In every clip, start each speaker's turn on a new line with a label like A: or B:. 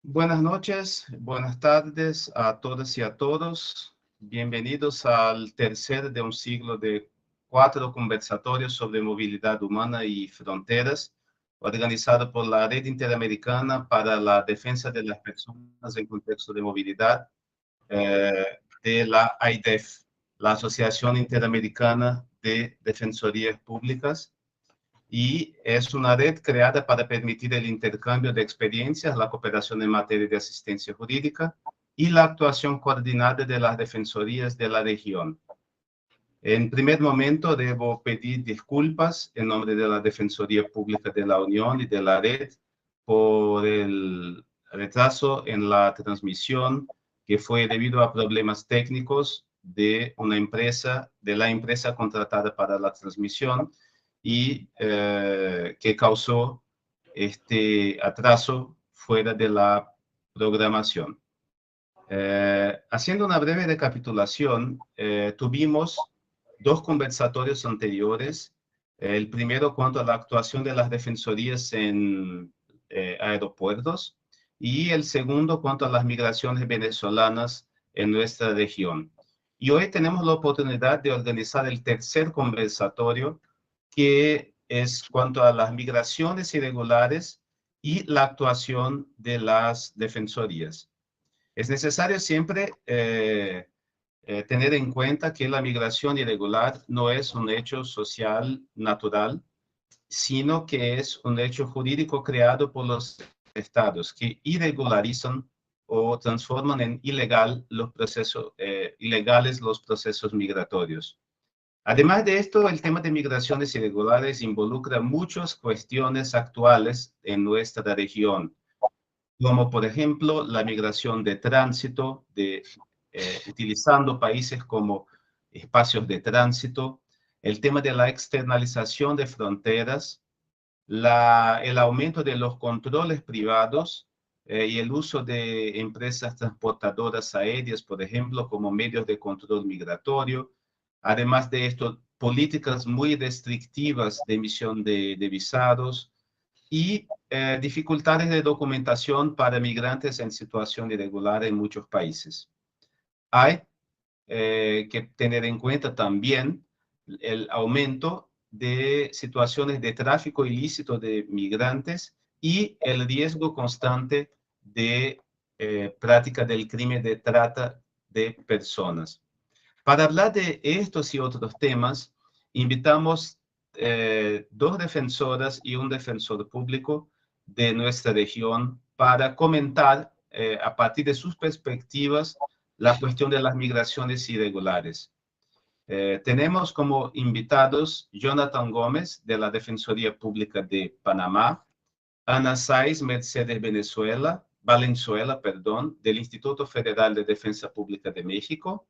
A: Buenas noches, buenas tardes a todas y a todos. Bienvenidos al tercer de un siglo de 4 conversatorios sobre movilidad humana y fronteras, organizado por la Red Interamericana para la Defensa de las Personas en Contexto de Movilidad, de la AIDEF, la Asociación Interamericana de Defensorías Públicas. Y es una red creada para permitir el intercambio de experiencias, la cooperación en materia de asistencia jurídica y la actuación coordinada de las defensorías de la región. En primer momento, debo pedir disculpas en nombre de la Defensoría Pública de la Unión y de la red por el retraso en la transmisión que fue debido a problemas técnicos de la empresa contratada para la transmisión y que causó este atraso fuera de la programación. Haciendo una breve recapitulación, tuvimos 2 conversatorios anteriores. El primero cuanto a la actuación de las defensorías en aeropuertos y el segundo cuanto a las migraciones venezolanas en nuestra región. Y hoy tenemos la oportunidad de organizar el tercer conversatorio, que es cuanto a las migraciones irregulares y la actuación de las defensorías. Es necesario siempre tener en cuenta que la migración irregular no es un hecho social natural, sino que es un hecho jurídico creado por los estados que irregularizan o transforman en ilegales los procesos migratorios. Además de esto, el tema de migraciones irregulares involucra muchas cuestiones actuales en nuestra región, como por ejemplo la migración de tránsito, utilizando países como espacios de tránsito, el tema de la externalización de fronteras, el aumento de los controles privados y el uso de empresas transportadoras aéreas, por ejemplo, como medios de control migratorio. Además de esto, políticas muy restrictivas de emisión de visados y dificultades de documentación para migrantes en situación irregular en muchos países. Hay que tener en cuenta también el aumento de situaciones de tráfico ilícito de migrantes y el riesgo constante de práctica del crimen de trata de personas. Para hablar de estos y otros temas, invitamos 2 defensoras y un defensor público de nuestra región para comentar a partir de sus perspectivas la cuestión de las migraciones irregulares. Tenemos como invitados Jonathan Gómez, de la Defensoría Pública de Panamá, Ana Sáiz Mercedes Valenzuela, del Instituto Federal de Defensa Pública de México,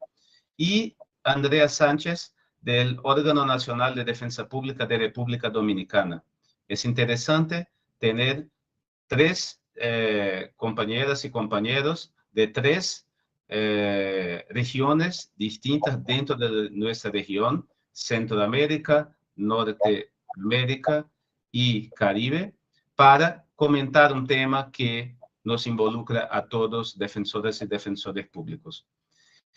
A: y Andrea Sánchez, del Órgano Nacional de Defensa Pública de República Dominicana. Es interesante tener 3 compañeras y compañeros de 3 regiones distintas dentro de nuestra región, Centroamérica, Norteamérica y Caribe, para comentar un tema que nos involucra a todos, defensores y defensores públicos.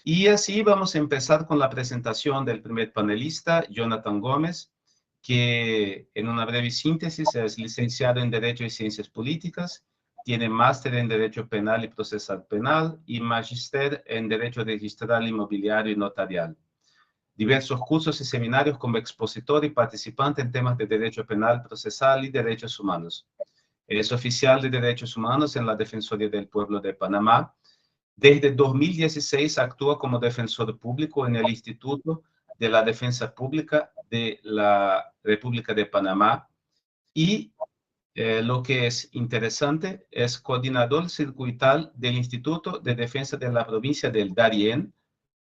A: Y así vamos a empezar con la presentación del primer panelista, Jonathan Gómez, que en una breve síntesis es licenciado en Derecho y Ciencias Políticas, tiene máster en Derecho Penal y Procesal Penal y magíster en Derecho Registral Inmobiliario y Notarial. Diversos cursos y seminarios como expositor y participante en temas de Derecho Penal, Procesal y Derechos Humanos. Es oficial de Derechos Humanos en la Defensoría del Pueblo de Panamá. Desde 2016 actúa como defensor público en el Instituto de la Defensa Pública de la República de Panamá y lo que es interesante es coordinador circuital del Instituto de Defensa de la Provincia del Darién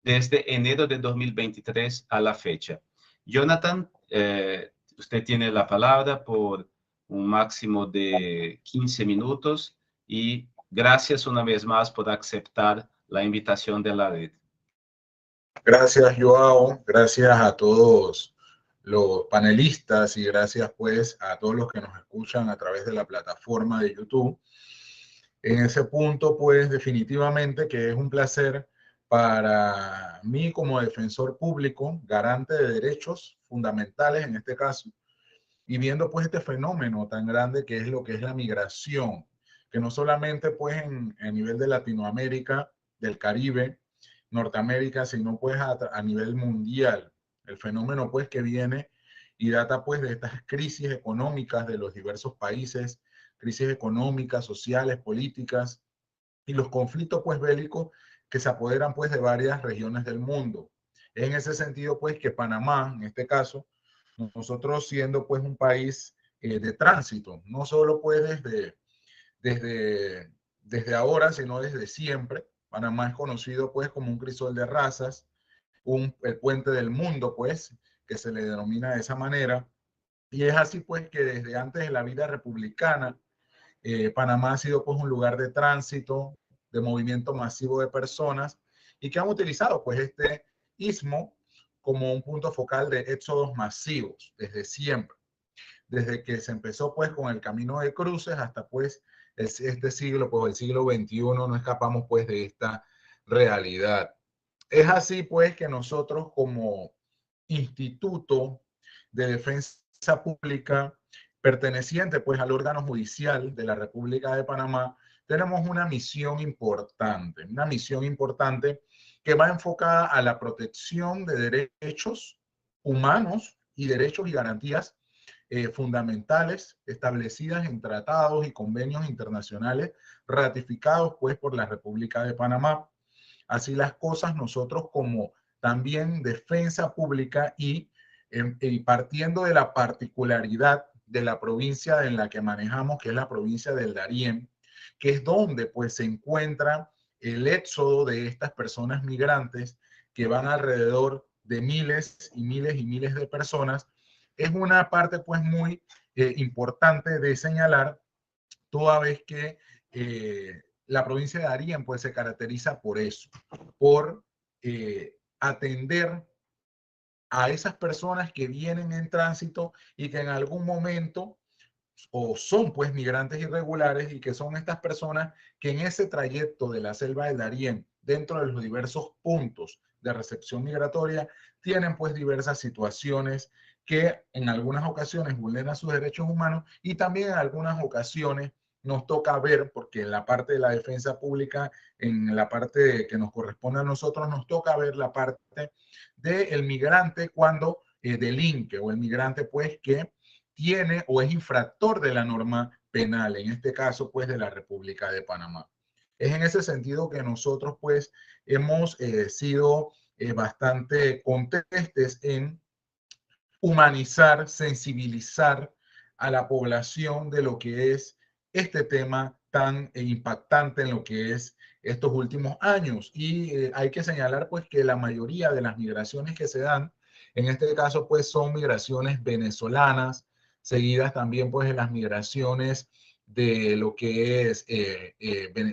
A: desde enero de 2023 a la fecha. Jonathan, usted tiene la palabra por un máximo de 15 minutos y gracias una vez más por aceptar la invitación de la red.
B: Gracias, Joao. Gracias a todos los panelistas y gracias pues a todos los que nos escuchan a través de la plataforma de YouTube. En ese punto, pues definitivamente que es un placer para mí como defensor público, garante de derechos fundamentales en este caso, y viendo pues este fenómeno tan grande que es lo que es la migración, que no solamente pues en nivel de Latinoamérica, del Caribe, Norteamérica, sino pues a nivel mundial. El fenómeno pues que viene y data pues de estas crisis económicas de los diversos países, crisis económicas, sociales, políticas y los conflictos pues bélicos que se apoderan pues de varias regiones del mundo. En ese sentido pues que Panamá, en este caso, nosotros siendo pues un país de tránsito, no solo pues desde ahora, sino desde siempre. Panamá es conocido pues como un crisol de razas, el puente del mundo pues, que se le denomina de esa manera. Y es así pues que desde antes de la vida republicana, Panamá ha sido pues un lugar de tránsito, de movimiento masivo de personas y que han utilizado pues este istmo como un punto focal de éxodos masivos desde siempre, desde que se empezó pues con el camino de cruces hasta pues este siglo, pues el siglo XXI no escapamos pues de esta realidad. Es así pues que nosotros como Instituto de Defensa Pública perteneciente pues al órgano judicial de la República de Panamá, tenemos una misión importante que va enfocada a la protección de derechos humanos y derechos y garantías fundamentales establecidas en tratados y convenios internacionales ratificados pues por la República de Panamá. Así las cosas, nosotros como también defensa pública y partiendo de la particularidad de la provincia en la que manejamos, que es la provincia del Darién, que es donde pues se encuentra el éxodo de estas personas migrantes que van alrededor de miles y miles y miles de personas, es una parte pues muy importante de señalar, toda vez que la provincia de Darién pues se caracteriza por eso, por atender a esas personas que vienen en tránsito y que en algún momento o son pues migrantes irregulares y que son estas personas que en ese trayecto de la selva del Darién, dentro de los diversos puntos de recepción migratoria, tienen pues diversas situaciones que en algunas ocasiones vulneran sus derechos humanos y también en algunas ocasiones nos toca ver, porque en la parte de la defensa pública, en la parte que nos corresponde a nosotros, nos toca ver la parte del migrante cuando delinque o el migrante pues que tiene o es infractor de la norma penal, en este caso pues de la República de Panamá. Es en ese sentido que nosotros pues hemos sido bastante contestes en humanizar, sensibilizar a la población de lo que es este tema tan impactante en lo que es estos últimos años. Y hay que señalar pues que la mayoría de las migraciones que se dan, en este caso pues son migraciones venezolanas, seguidas también pues de las migraciones de lo que es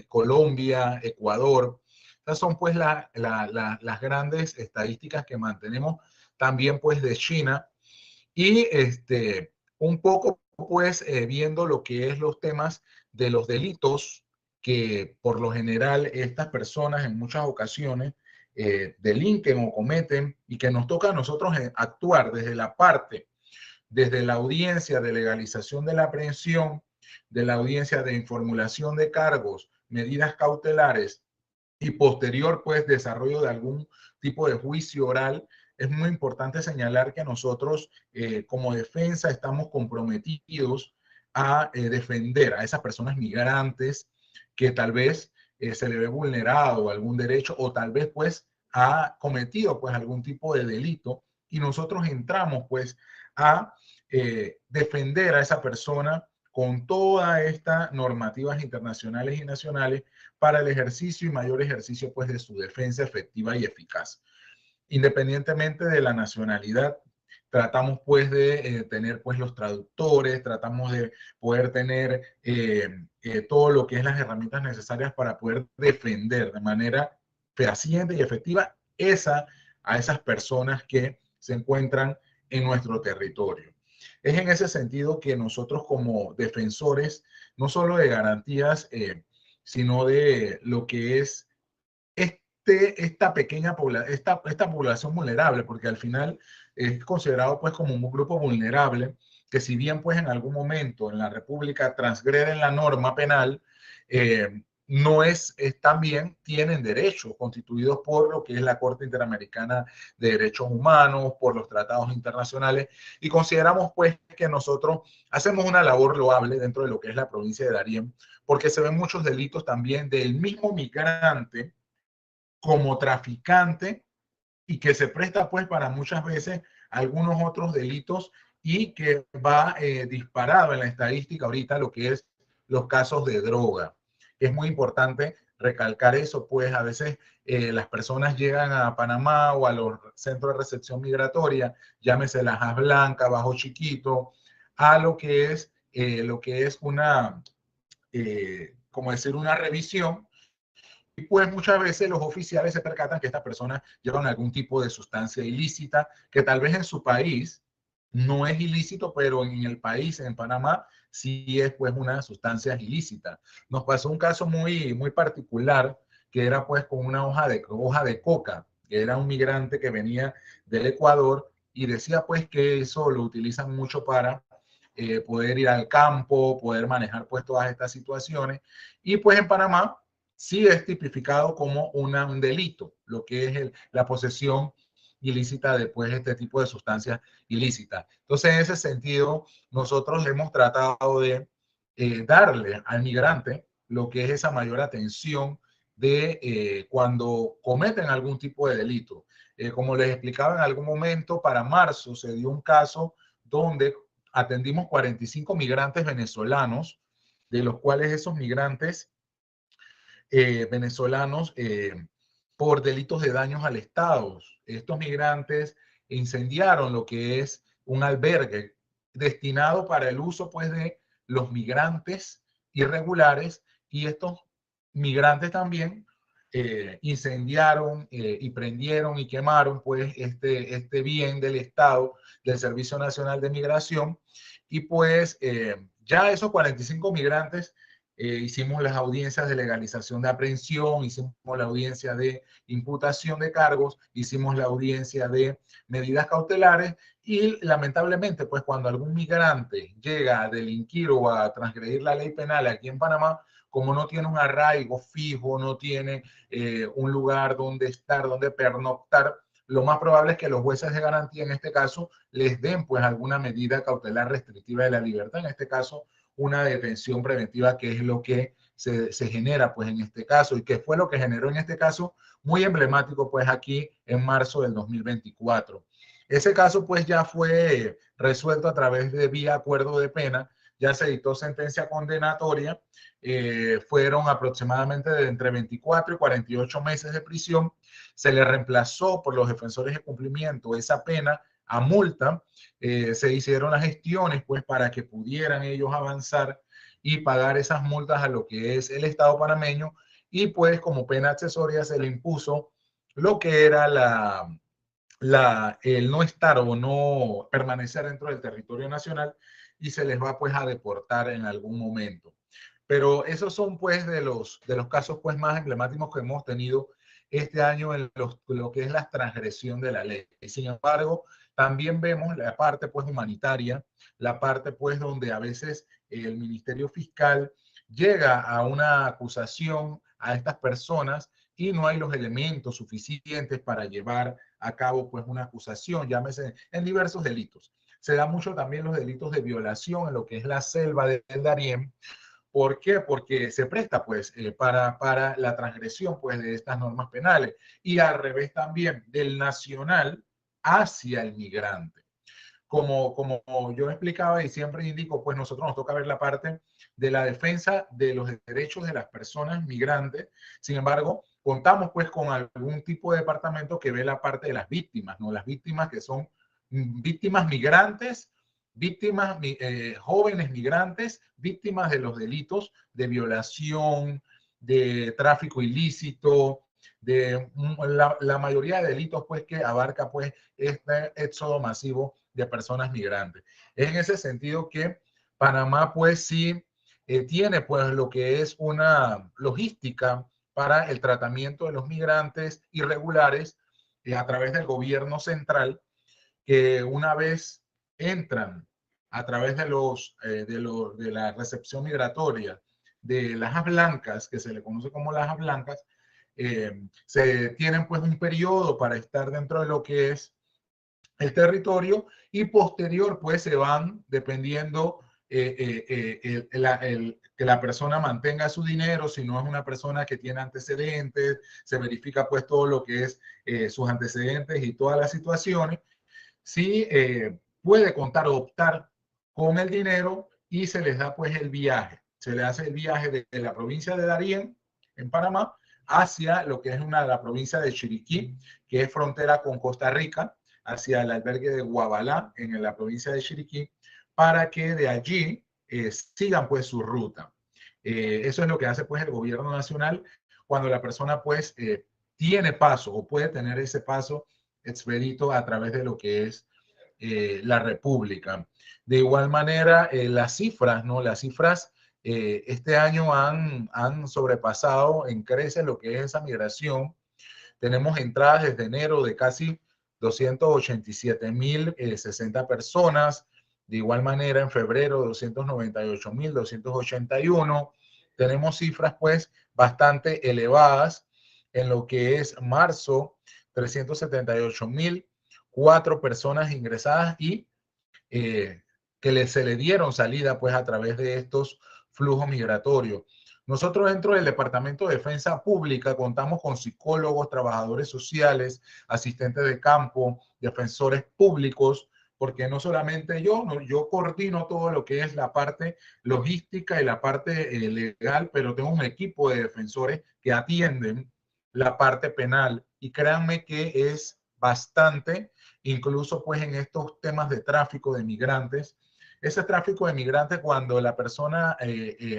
B: Colombia, Ecuador. Estas son pues las grandes estadísticas que mantenemos, también pues de China, y un poco pues viendo lo que es los temas de los delitos que por lo general estas personas en muchas ocasiones delinquen o cometen y que nos toca a nosotros actuar desde la parte, desde la audiencia de legalización de la aprehensión, de la audiencia de informulación de cargos, medidas cautelares y posterior pues desarrollo de algún tipo de juicio oral. Es muy importante señalar que nosotros como defensa estamos comprometidos a defender a esas personas migrantes que tal vez se le ve vulnerado algún derecho o tal vez pues ha cometido pues algún tipo de delito y nosotros entramos pues a defender a esa persona con todas estas normativas internacionales y nacionales para el ejercicio y mayor ejercicio pues de su defensa efectiva y eficaz. Independientemente de la nacionalidad, tratamos pues de tener pues los traductores, tratamos de poder tener todo lo que es las herramientas necesarias para poder defender de manera fehaciente y efectiva a esas personas que se encuentran en nuestro territorio. Es en ese sentido que nosotros como defensores, no solo de garantías sino de lo que es esta pequeña esta población vulnerable, porque al final es considerado pues como un grupo vulnerable que si bien pues en algún momento en la República transgreden la norma penal, no también tienen derechos constituidos por lo que es la Corte Interamericana de Derechos Humanos, por los tratados internacionales, y consideramos pues que nosotros hacemos una labor loable dentro de lo que es la provincia de Darién, porque se ven muchos delitos también del mismo migrante como traficante y que se presta pues para muchas veces algunos otros delitos y que va disparado en la estadística ahorita lo que es los casos de droga. Es muy importante recalcar eso, pues a veces las personas llegan a Panamá o a los centros de recepción migratoria, llámese Lajas Blancas, Bajo Chiquito, a lo que es una, como decir, una revisión. Y pues muchas veces los oficiales se percatan que estas personas llevan algún tipo de sustancia ilícita, que tal vez en su país no es ilícito, pero en el país, en Panamá, sí es pues una sustancia ilícita. Nos pasó un caso muy particular, que era pues con una hoja de coca, que era un migrante que venía del Ecuador y decía pues que eso lo utilizan mucho para poder ir al campo, poder manejar pues todas estas situaciones. Y pues en Panamá sí es tipificado como un delito, lo que es la posesión ilícita de pues, este tipo de sustancias ilícitas. Entonces, en ese sentido, nosotros hemos tratado de darle al migrante lo que es esa mayor atención de cuando cometen algún tipo de delito. Como les explicaba en algún momento, para marzo se dio un caso donde atendimos 45 migrantes venezolanos, de los cuales esos migrantes venezolanos por delitos de daños al Estado. Estos migrantes incendiaron lo que es un albergue destinado para el uso pues, de los migrantes irregulares, y estos migrantes también incendiaron y prendieron y quemaron pues este bien del Estado, del Servicio Nacional de Migración, y pues ya esos 45 migrantes hicimos las audiencias de legalización de aprehensión, hicimos la audiencia de imputación de cargos, hicimos la audiencia de medidas cautelares, y lamentablemente, pues cuando algún migrante llega a delinquir o a transgredir la ley penal aquí en Panamá, como no tiene un arraigo fijo, no tiene un lugar donde estar, donde pernoctar, lo más probable es que los jueces de garantía en este caso les den pues alguna medida cautelar restrictiva de la libertad, en este caso una detención preventiva, que es lo que se genera pues en este caso, y que fue lo que generó en este caso muy emblemático pues aquí en marzo del 2024. Ese caso pues ya fue resuelto a través de vía acuerdo de pena, ya se dictó sentencia condenatoria, fueron aproximadamente de entre 24 y 48 meses de prisión, se le reemplazó por los defensores de cumplimiento esa pena a multa, se hicieron las gestiones pues para que pudieran ellos avanzar y pagar esas multas a lo que es el Estado panameño, y pues como pena accesoria se le impuso lo que era el no estar o no permanecer dentro del territorio nacional, y se les va pues a deportar en algún momento. Pero esos son pues de los casos pues más emblemáticos que hemos tenido este año en lo que es la transgresión de la ley. Sin embargo, también vemos la parte pues humanitaria, la parte pues donde a veces el Ministerio Fiscal llega a una acusación a estas personas y no hay los elementos suficientes para llevar a cabo pues una acusación, llámese en diversos delitos. Se da mucho también los delitos de violación en lo que es la selva del Darién. ¿Por qué? Porque se presta pues para la transgresión pues de estas normas penales, y al revés también del nacional hacia el migrante. Como yo explicaba y siempre indico, pues nosotros nos toca ver la parte de la defensa de los derechos de las personas migrantes. Sin embargo, contamos pues con algún tipo de departamento que ve la parte de las víctimas, ¿no? Las víctimas que son víctimas migrantes, víctimas jóvenes migrantes, víctimas de los delitos de violación, de tráfico ilícito, de la mayoría de delitos pues que abarca pues este éxodo masivo de personas migrantes. Es en ese sentido que Panamá pues sí tiene pues lo que es una logística para el tratamiento de los migrantes irregulares a través del gobierno central, que una vez entran a través de la recepción migratoria de lajas blancas, que se le conoce como lajas blancas, se tienen pues un periodo para estar dentro de lo que es el territorio y posterior pues se van dependiendo que la persona mantenga su dinero. Si no es una persona que tiene antecedentes, se verifica pues todo lo que es sus antecedentes y todas las situaciones. Sí, puede contar o optar con el dinero y se les da pues el viaje. Se le hace el viaje de la provincia de Darién, en Panamá, hacia lo que es la provincia de Chiriquí, que es frontera con Costa Rica, hacia el albergue de Guabalá, en la provincia de Chiriquí, para que de allí sigan pues su ruta. Eso es lo que hace pues el gobierno nacional cuando la persona pues tiene paso o puede tener ese paso expedito a través de lo que es la República. De igual manera, las cifras, ¿no? Las cifras este año han sobrepasado en creces lo que es esa migración. Tenemos entradas desde enero de casi 287.060 personas. De igual manera, en febrero, 298.281. Tenemos cifras, pues, bastante elevadas en lo que es marzo, 378.004 personas ingresadas y que se le dieron salida, pues, a través de estos flujos migratorios. Nosotros dentro del Departamento de Defensa Pública contamos con psicólogos, trabajadores sociales, asistentes de campo, defensores públicos, porque no solamente yo coordino todo lo que es la parte logística y la parte legal, pero tengo un equipo de defensores que atienden la parte penal y créanme que es bastante, incluso pues en estos temas de tráfico de migrantes. Ese tráfico de migrantes, cuando la persona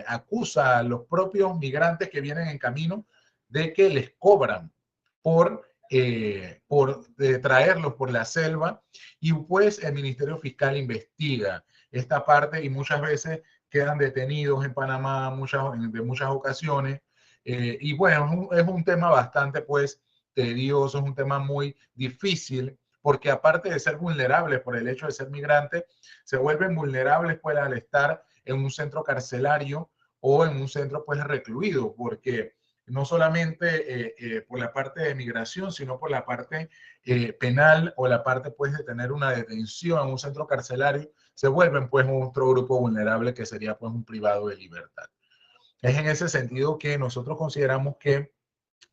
B: acusa a los propios migrantes que vienen en camino de que les cobran por traerlos por la selva, y pues el Ministerio Fiscal investiga esta parte y muchas veces quedan detenidos en Panamá de muchas ocasiones. Y bueno, es un tema bastante pues tedioso, es un tema muy difícil, porque aparte de ser vulnerables por el hecho de ser migrantes, se vuelven vulnerables pues al estar en un centro carcelario o en un centro pues recluido, porque no solamente por la parte de migración, sino por la parte penal o la parte pues de tener una detención en un centro carcelario, se vuelven pues otro grupo vulnerable que sería pues un privado de libertad. Es en ese sentido que nosotros consideramos que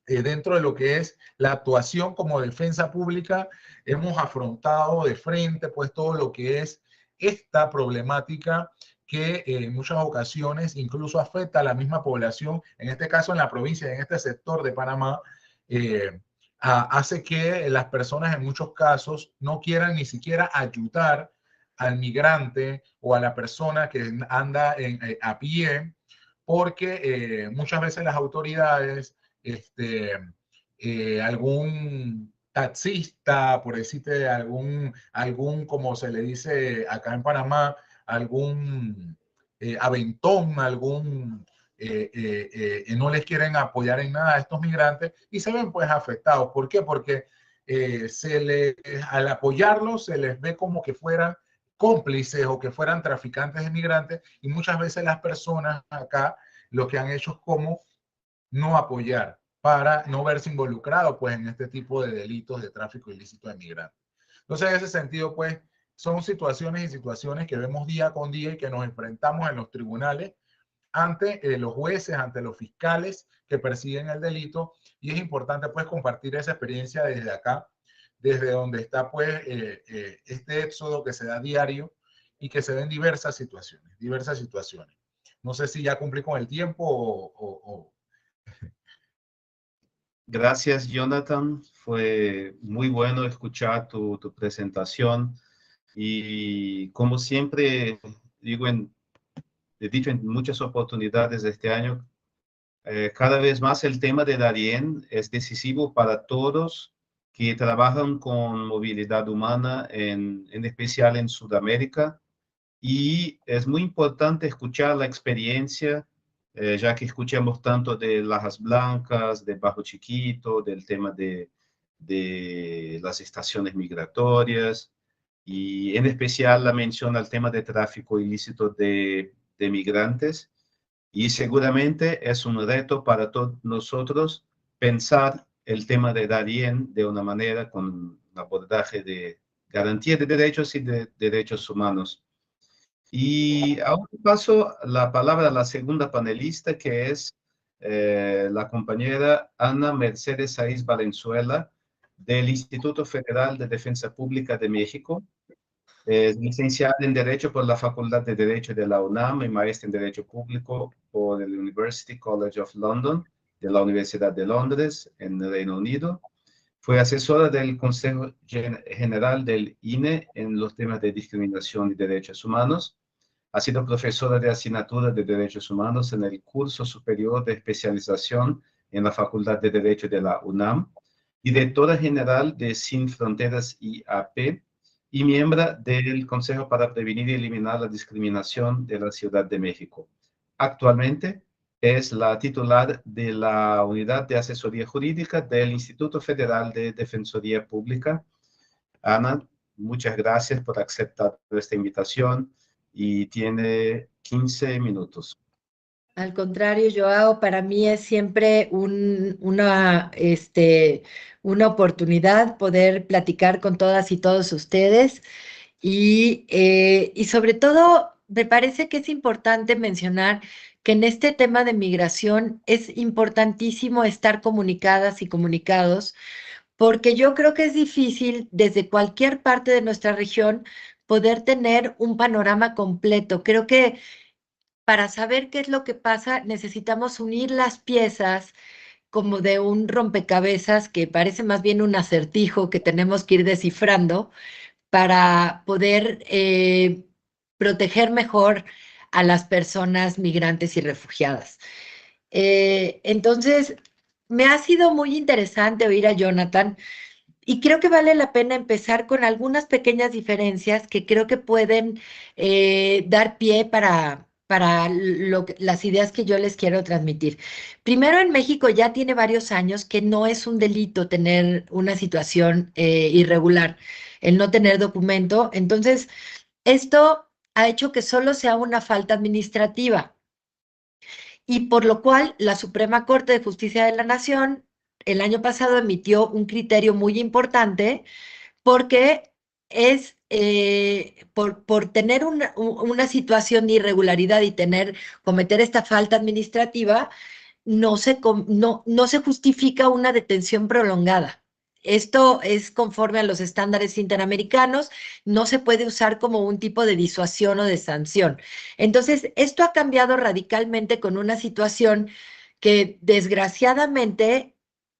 B: dentro de lo que es la actuación como defensa pública, hemos afrontado de frente pues todo lo que es esta problemática que en muchas ocasiones incluso afecta a la misma población, en este caso en la provincia, en este sector de Panamá, hace que las personas en muchos casos no quieran ni siquiera ayudar al migrante o a la persona que anda a pie, porque muchas veces las autoridades algún taxista, por decirte, como se le dice acá en Panamá, algún aventón, no les quieren apoyar en nada a estos migrantes y se ven pues afectados. ¿Por qué? Porque al apoyarlos se les ve como que fueran cómplices o que fueran traficantes de migrantes, y muchas veces las personas acá lo que han hecho es como no apoyar para no verse involucrado pues en este tipo de delitos de tráfico ilícito de migrantes. Entonces, en ese sentido, pues, son situaciones y situaciones que vemos día con día y que nos enfrentamos en los tribunales ante los jueces, ante los fiscales que persiguen el delito, y es importante pues compartir esa experiencia desde acá, desde donde está pues este éxodo que se da diario y que se da en diversas situaciones, diversas situaciones. No sé si ya cumplí con el tiempo o...
A: Gracias, Jonathan. Fue muy bueno escuchar tu presentación y como siempre digo, he dicho en muchas oportunidades de este año, cada vez más el tema de Darién es decisivo para todos que trabajan con movilidad humana, en especial en Sudamérica. y es muy importante escuchar la experiencia, ya que escuchamos tanto de Lajas Blancas, de Bajo Chiquito, del tema de las estaciones migratorias, y en especial la mención al tema de tráfico ilícito de migrantes. Y seguramente es un reto para todos nosotros pensar el tema de Darién de una manera con un abordaje de garantía de derechos y de derechos humanos. Y ahora paso la palabra a la segunda panelista, que es la compañera Ana Mercedes Saiz Valenzuela, del Instituto Federal de Defensa Pública de México. Es licenciada en Derecho por la Facultad de Derecho de la UNAM y maestra en Derecho Público por el University College of London, de la Universidad de Londres, en el Reino Unido. Fue asesora del Consejo General del INE en los temas de discriminación y derechos humanos. Ha sido profesora de asignatura de Derechos Humanos en el curso superior de especialización en la Facultad de Derecho de la UNAM, directora general de Sin Fronteras IAP y miembro del Consejo para Prevenir y Eliminar la Discriminación de la Ciudad de México. Actualmente es la titular de la Unidad de Asesoría Jurídica del Instituto Federal de Defensoría Pública. Ana, muchas gracias por aceptar esta invitación y tiene 15 minutos.
C: Al contrario, Joao, para mí es siempre una oportunidad poder platicar con todas y todos ustedes y sobre todo me parece que es importante mencionar que en este tema de migración es importantísimo estar comunicadas y comunicados porque yo creo que es difícil desde cualquier parte de nuestra región poder tener un panorama completo. Creo que para saber qué es lo que pasa, necesitamos unir las piezas como de un rompecabezas que parece más bien un acertijo que tenemos que ir descifrando para poder proteger mejor a las personas migrantes y refugiadas. Entonces, me ha sido muy interesante oír a Jonathan y creo que vale la pena empezar con algunas pequeñas diferencias que creo que pueden dar pie para las ideas que yo les quiero transmitir. Primero, en México ya tiene varios años que no es un delito tener una situación irregular, el no tener documento. Entonces, esto ha hecho que solo sea una falta administrativa y por lo cual la Suprema Corte de Justicia de la Nación el año pasado emitió un criterio muy importante porque es por tener una situación de irregularidad y cometer esta falta administrativa, no se justifica una detención prolongada. Esto es conforme a los estándares interamericanos, no se puede usar como un tipo de disuasión o de sanción. Entonces, esto ha cambiado radicalmente con una situación que desgraciadamente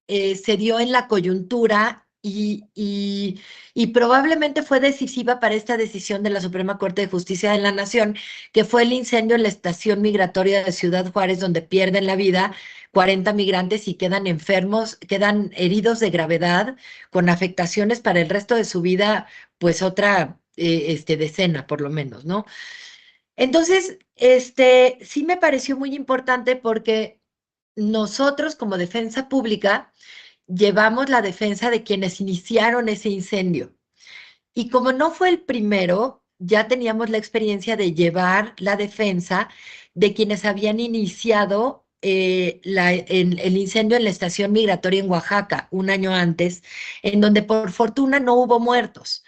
C: se dio en la coyuntura y probablemente fue decisiva para esta decisión de la Suprema Corte de Justicia de la Nación, que fue el incendio en la estación migratoria de Ciudad Juárez, donde pierden la vida 40 migrantes y quedan enfermos, quedan heridos de gravedad, con afectaciones para el resto de su vida, pues otra decena, por lo menos, ¿no? Entonces, sí me pareció muy importante porque nosotros como defensa pública llevamos la defensa de quienes iniciaron ese incendio. Y como no fue el primero, ya teníamos la experiencia de llevar la defensa de quienes habían iniciado el incendio en la estación migratoria en Oaxaca un año antes, en donde por fortuna no hubo muertos.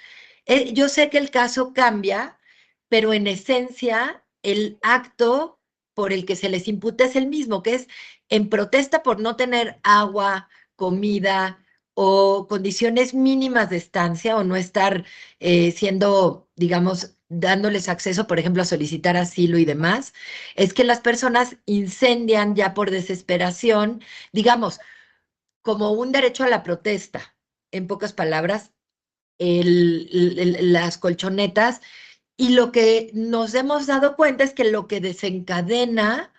C: Yo sé que el caso cambia, pero en esencia el acto por el que se les imputa es el mismo, que es en protesta por no tener agua, comida o condiciones mínimas de estancia o no estar siendo, digamos, dándoles acceso, por ejemplo, a solicitar asilo y demás, es que las personas incendian ya por desesperación, digamos, como un derecho a la protesta, en pocas palabras, las colchonetas, y lo que nos hemos dado cuenta es que lo que desencadena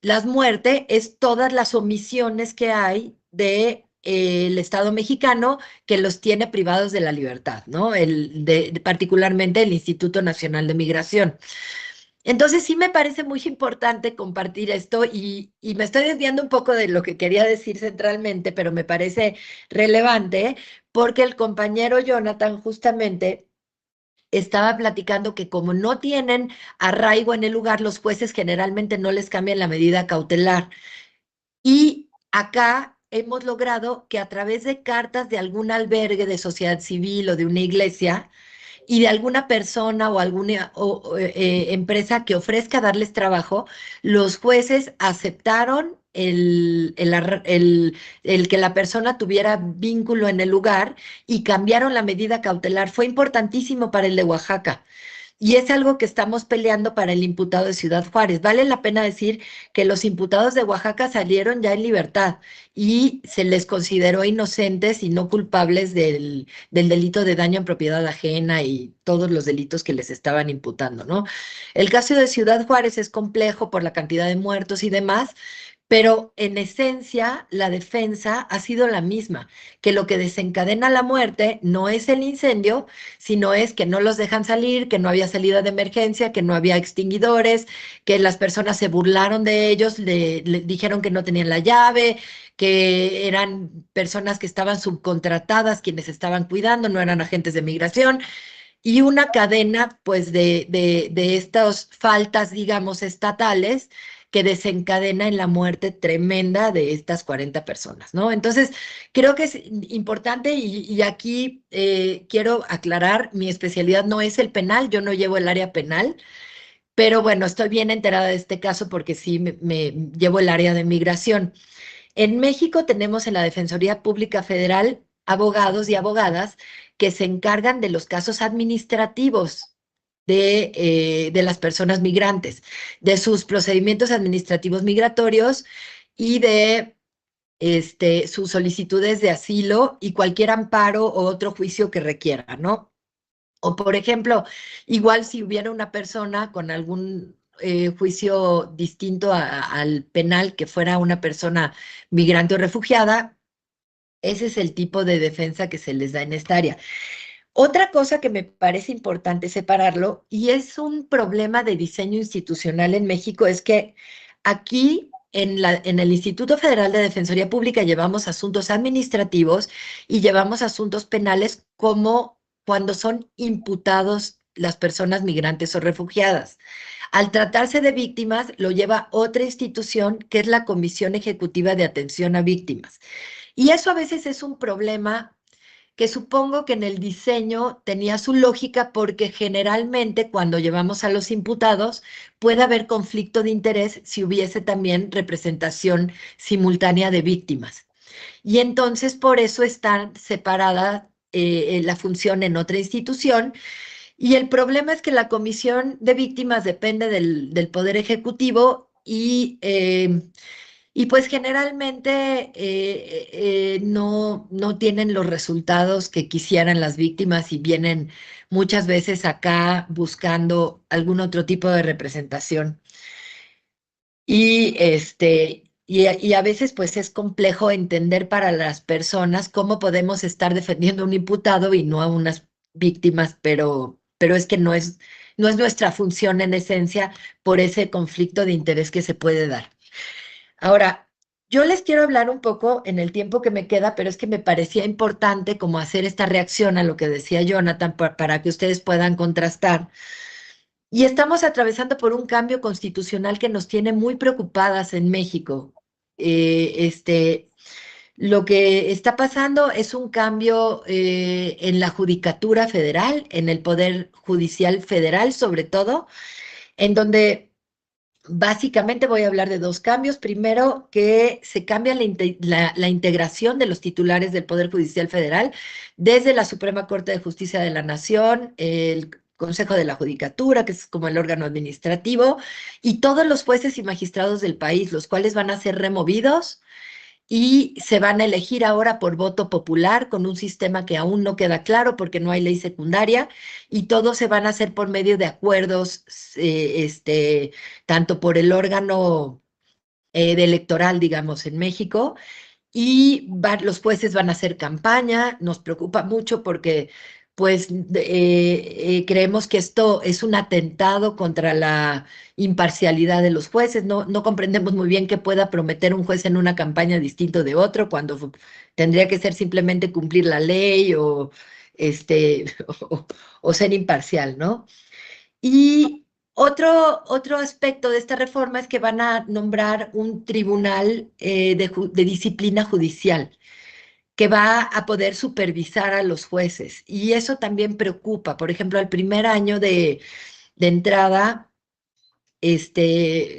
C: las muertes es todas las omisiones que hay de el Estado mexicano que los tiene privados de la libertad, ¿no? Particularmente el Instituto Nacional de Migración. Entonces sí me parece muy importante compartir esto y me estoy desviando un poco de lo que quería decir centralmente, pero me parece relevante porque el compañero Jonathan justamente estaba platicando que como no tienen arraigo en el lugar, los jueces generalmente no les cambian la medida cautelar. Y acá hemos logrado que a través de cartas de algún albergue de sociedad civil o de una iglesia y de alguna persona o alguna empresa que ofrezca darles trabajo, los jueces aceptaron el que la persona tuviera vínculo en el lugar y cambiaron la medida cautelar. Fue importantísimo para el de Oaxaca. Y es algo que estamos peleando para el imputado de Ciudad Juárez. Vale la pena decir que los imputados de Oaxaca salieron ya en libertad y se les consideró inocentes y no culpables del delito de daño en propiedad ajena y todos los delitos que les estaban imputando, ¿no? El caso de Ciudad Juárez es complejo por la cantidad de muertos y demás, pero en esencia la defensa ha sido la misma, que lo que desencadena la muerte no es el incendio, sino es que no los dejan salir, que no había salida de emergencia, que no había extinguidores, que las personas se burlaron de ellos, le dijeron que no tenían la llave, que eran personas que estaban subcontratadas, quienes estaban cuidando, no eran agentes de migración, y una cadena pues de estas faltas, digamos, estatales que desencadena en la muerte tremenda de estas 40 personas, ¿no? Entonces, creo que es importante y aquí quiero aclarar, mi especialidad no es el penal, yo no llevo el área penal, pero bueno, estoy bien enterada de este caso porque sí me llevo el área de migración. En México tenemos en la Defensoría Pública Federal abogados y abogadas que se encargan de los casos administrativos de las personas migrantes, de sus procedimientos administrativos migratorios y de sus solicitudes de asilo y cualquier amparo o otro juicio que requiera, ¿no? O, por ejemplo, igual si hubiera una persona con algún juicio distinto al penal, que fuera una persona migrante o refugiada, ese es el tipo de defensa que se les da en esta área. Otra cosa que me parece importante separarlo, y es un problema de diseño institucional en México, es que aquí en el Instituto Federal de Defensoría Pública llevamos asuntos administrativos y llevamos asuntos penales como cuando son imputados las personas migrantes o refugiadas. Al tratarse de víctimas, lo lleva otra institución que es la Comisión Ejecutiva de Atención a Víctimas. Y eso a veces es un problema que supongo que en el diseño tenía su lógica porque generalmente cuando llevamos a los imputados puede haber conflicto de interés si hubiese también representación simultánea de víctimas. Y entonces por eso está separada la función en otra institución. Y el problema es que la Comisión de Víctimas depende del Poder Ejecutivo y pues generalmente no tienen los resultados que quisieran las víctimas y vienen muchas veces acá buscando algún otro tipo de representación. Y a veces pues es complejo entender para las personas cómo podemos estar defendiendo a un imputado y no a unas víctimas, pero es que no es nuestra función en esencia por ese conflicto de interés que se puede dar. Ahora, yo les quiero hablar un poco en el tiempo que me queda, pero es que me parecía importante como hacer esta reacción a lo que decía Jonathan para que ustedes puedan contrastar. Y estamos atravesando por un cambio constitucional que nos tiene muy preocupadas en México. Lo que está pasando es un cambio en la Judicatura Federal, en el Poder Judicial Federal sobre todo, en donde básicamente voy a hablar de dos cambios. Primero, que se cambia la integración de los titulares del Poder Judicial Federal desde la Suprema Corte de Justicia de la Nación, el Consejo de la Judicatura, que es como el órgano administrativo, y todos los jueces y magistrados del país, los cuales van a ser removidos y se van a elegir ahora por voto popular con un sistema que aún no queda claro porque no hay ley secundaria y todos se van a hacer por medio de acuerdos, tanto por el órgano electoral, digamos, en México, y los jueces van a hacer campaña. Nos preocupa mucho porque pues creemos que esto es un atentado contra la imparcialidad de los jueces. No comprendemos muy bien qué pueda prometer un juez en una campaña distinto de otro, cuando tendría que ser simplemente cumplir la ley o, o, o ser imparcial, ¿no? Y otro aspecto de esta reforma es que van a nombrar un tribunal de disciplina judicial que va a poder supervisar a los jueces. Y eso también preocupa. Por ejemplo, el primer año de entrada,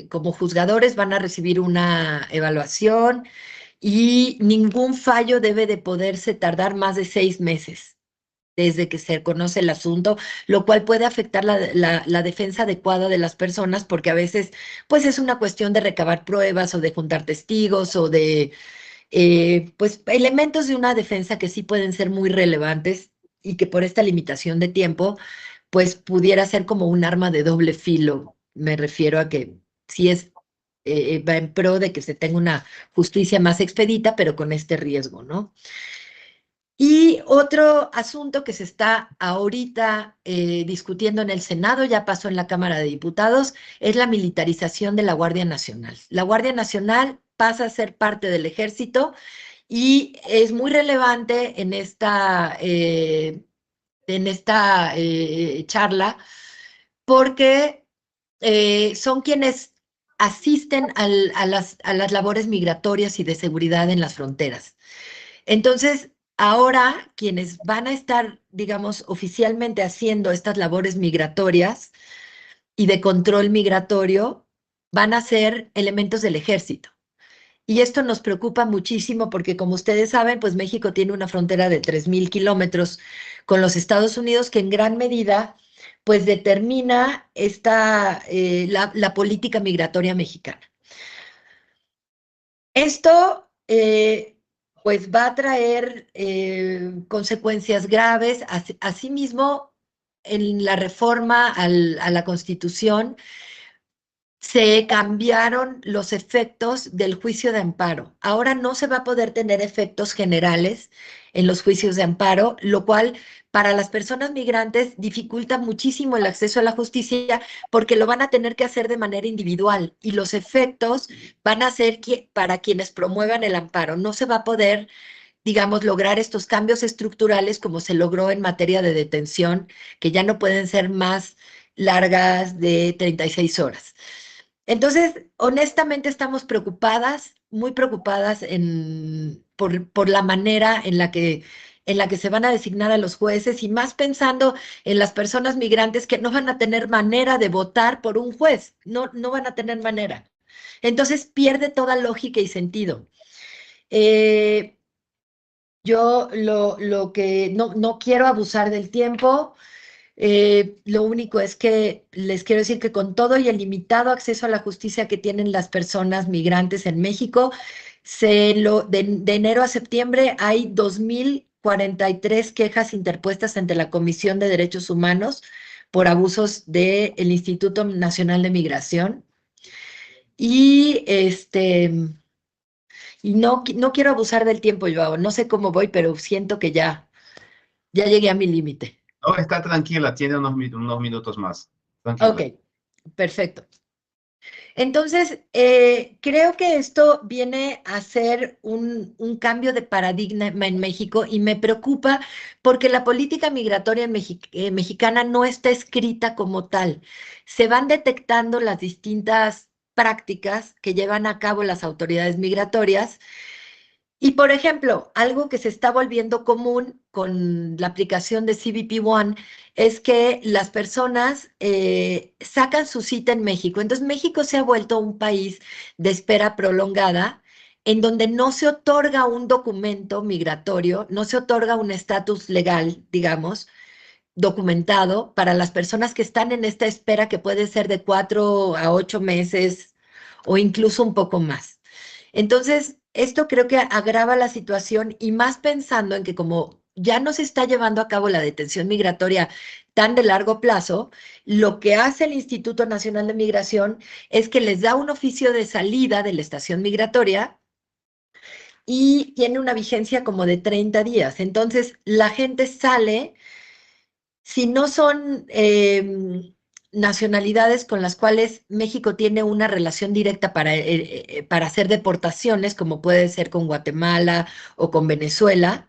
C: como juzgadores van a recibir una evaluación y ningún fallo debe de poderse tardar más de 6 meses desde que se conoce el asunto, lo cual puede afectar la defensa adecuada de las personas, porque a veces pues es una cuestión de recabar pruebas o de juntar testigos o de pues elementos de una defensa que sí pueden ser muy relevantes y que por esta limitación de tiempo pues pudiera ser como un arma de doble filo. Me refiero a que sí va en pro de que se tenga una justicia más expedita, pero con este riesgo, ¿no? Y otro asunto que se está ahorita discutiendo en el Senado, ya pasó en la Cámara de Diputados, es la militarización de la Guardia Nacional. La Guardia Nacional pasa a ser parte del Ejército y es muy relevante en esta charla porque son quienes asisten a las labores migratorias y de seguridad en las fronteras. Entonces, ahora quienes van a estar, digamos, oficialmente haciendo estas labores migratorias y de control migratorio van a ser elementos del ejército. Y esto nos preocupa muchísimo porque, como ustedes saben, pues México tiene una frontera de 3,000 kilómetros con los Estados Unidos que en gran medida pues determina la política migratoria mexicana. Esto pues va a traer consecuencias graves. Asimismo, en la reforma a la Constitución se cambiaron los efectos del juicio de amparo. Ahora no se va a poder tener efectos generales en los juicios de amparo, lo cual para las personas migrantes dificulta muchísimo el acceso a la justicia porque lo van a tener que hacer de manera individual y los efectos van a ser para quienes promuevan el amparo. No se va a poder, digamos, lograr estos cambios estructurales como se logró en materia de detención, que ya no pueden ser más largas de 36 horas. Entonces, honestamente estamos preocupadas, muy preocupadas por la manera en la que se van a designar a los jueces y más pensando en las personas migrantes que no van a tener manera de votar por un juez, no van a tener manera. Entonces pierde toda lógica y sentido. Yo lo que no quiero abusar del tiempo. Lo único es que les quiero decir que con todo y el limitado acceso a la justicia que tienen las personas migrantes en México, de enero a septiembre hay 2,043 quejas interpuestas ante la Comisión de Derechos Humanos por abusos del Instituto Nacional de Migración. Y no quiero abusar del tiempo, Joao. No sé cómo voy, pero siento que ya llegué a mi límite.
A: No, está tranquila, tiene unos minutos más. Tranquila.
C: Ok, perfecto. Entonces, creo que esto viene a ser un cambio de paradigma en México y me preocupa porque la política migratoria mexicana no está escrita como tal. Se van detectando las distintas prácticas que llevan a cabo las autoridades migratorias. Y, por ejemplo, algo que se está volviendo común con la aplicación de CBP One es que las personas sacan su cita en México. Entonces, México se ha vuelto un país de espera prolongada en donde no se otorga un documento migratorio, no se otorga un estatus legal, digamos, documentado para las personas que están en esta espera que puede ser de 4 a 8 meses o incluso un poco más. Entonces, esto creo que agrava la situación y más pensando en que como ya no se está llevando a cabo la detención migratoria tan de largo plazo, lo que hace el Instituto Nacional de Migración es que les da un oficio de salida de la estación migratoria y tiene una vigencia como de 30 días. Entonces, la gente sale, si no son nacionalidades con las cuales México tiene una relación directa para hacer deportaciones, como puede ser con Guatemala o con Venezuela,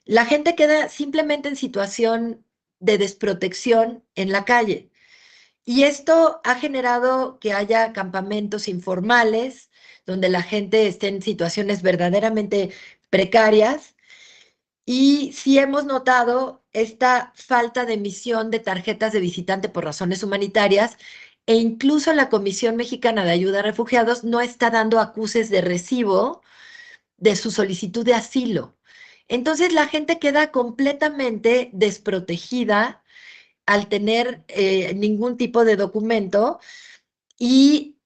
C: la gente queda simplemente en situación de desprotección en la calle. Y esto ha generado que haya campamentos informales, donde la gente esté en situaciones verdaderamente precarias. Y sí hemos notado esta falta de emisión de tarjetas de visitante por razones humanitarias, e incluso la Comisión Mexicana de Ayuda a Refugiados no está dando acuses de recibo de su solicitud de asilo. Entonces la gente queda completamente desprotegida al tener ningún tipo de documento, y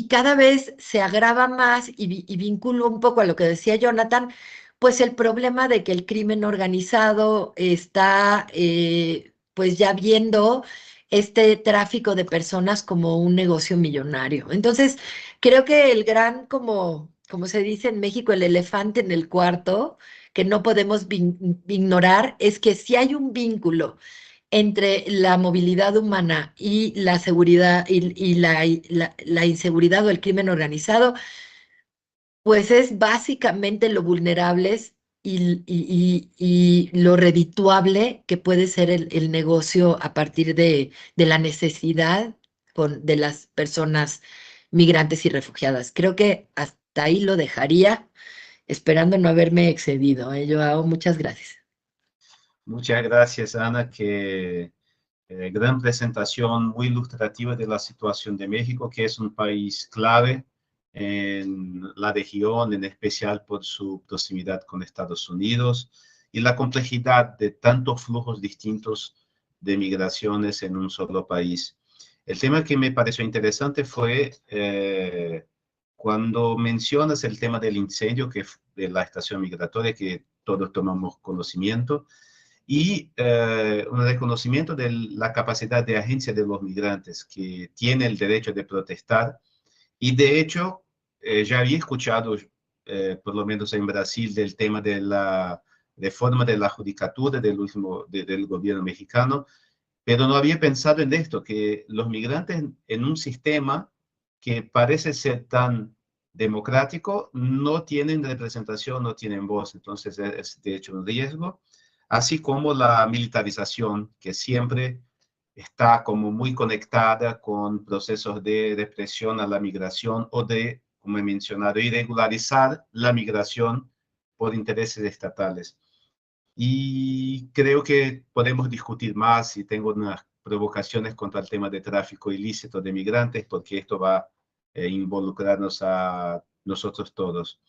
C: cada vez se agrava más, y vinculo un poco a lo que decía Jonathan, pues el problema de que el crimen organizado está pues ya viendo este tráfico de personas como un negocio millonario. Entonces, creo que el gran, como se dice en México, el elefante en el cuarto, que no podemos ignorar, es que si hay un vínculo entre la movilidad humana y la seguridad y la inseguridad o el crimen organizado, pues es básicamente lo vulnerables y lo redituable que puede ser el negocio a partir de la necesidad de las personas migrantes y refugiadas. Creo que hasta ahí lo dejaría, esperando no haberme excedido. Joao, muchas gracias.
A: Muchas gracias, Ana, que gran presentación, muy ilustrativa de la situación de México, que es un país clave en la región, en especial por su proximidad con Estados Unidos y la complejidad de tantos flujos distintos de migraciones en un solo país. El tema que me pareció interesante fue cuando mencionas el tema del incendio de la estación migratoria, que todos tomamos conocimiento, y un reconocimiento de la capacidad de agencia de los migrantes, que tiene el derecho de protestar. Y de hecho, ya había escuchado, por lo menos en Brasil, del tema de la reforma de la judicatura del gobierno mexicano, pero no había pensado en esto, que los migrantes en un sistema que parece ser tan democrático no tienen representación, no tienen voz. Entonces es de hecho un riesgo, así como la militarización, que siempre está como muy conectada con procesos de represión a la migración o de, como he mencionado, irregularizar la migración por intereses estatales. Y creo que podemos discutir más y tengo unas provocaciones contra el tema de tráfico ilícito de migrantes, porque esto va a involucrarnos a nosotros todos.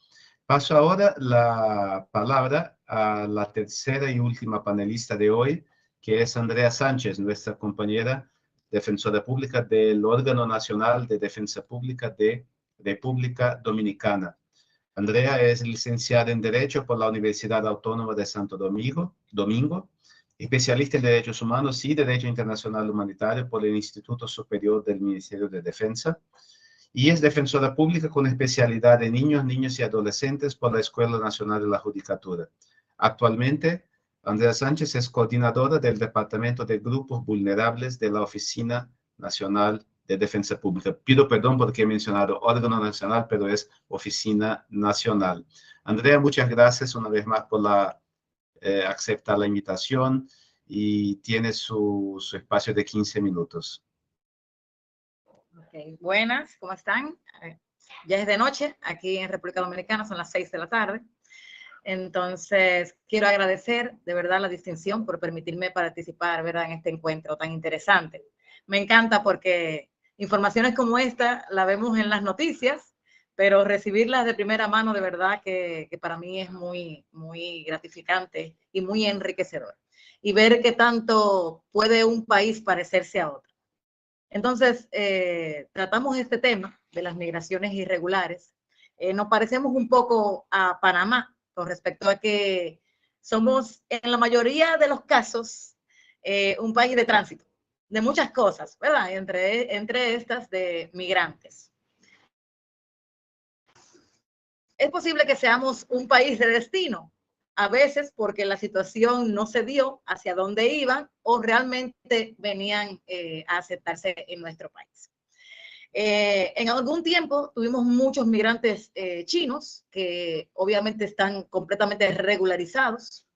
A: Paso ahora la palabra a la tercera y última panelista de hoy, que es Andrea Sánchez, nuestra compañera defensora pública del Órgano Nacional de Defensa Pública de República Dominicana. Andrea es licenciada en Derecho por la Universidad Autónoma de Santo Domingo, especialista en Derechos Humanos y Derecho Internacional Humanitario por el Instituto Superior del Ministerio de Defensa, y es defensora pública con especialidad en niños, niñas y adolescentes por la Escuela Nacional de la Judicatura. Actualmente, Andrea Sánchez es coordinadora del Departamento de Grupos Vulnerables de la Oficina Nacional de Defensa Pública. Pido perdón porque he mencionado órgano nacional, pero es Oficina Nacional. Andrea, muchas gracias una vez más por aceptar la invitación, y tiene su espacio de 15 minutos.
D: Okay. Buenas, ¿cómo están? Ya es de noche, aquí en República Dominicana son las 6 de la tarde. Entonces, quiero agradecer de verdad la distinción por permitirme participar, ¿verdad?, en este encuentro tan interesante. Me encanta porque informaciones como esta la vemos en las noticias, pero recibirlas de primera mano de verdad que para mí es muy, muy gratificante y muy enriquecedor. Y ver qué tanto puede un país parecerse a otro. Entonces, tratamos este tema de las migraciones irregulares. Nos parecemos un poco a Panamá con respecto a que somos, en la mayoría de los casos, un país de tránsito, de muchas cosas, ¿verdad? Entre estas de migrantes. es posible que seamos un país de destino, a veces porque la situación no se dio hacia dónde iban o realmente venían a aceptarse en nuestro país. En algún tiempo tuvimos muchos migrantes chinos que obviamente están completamente regularizados.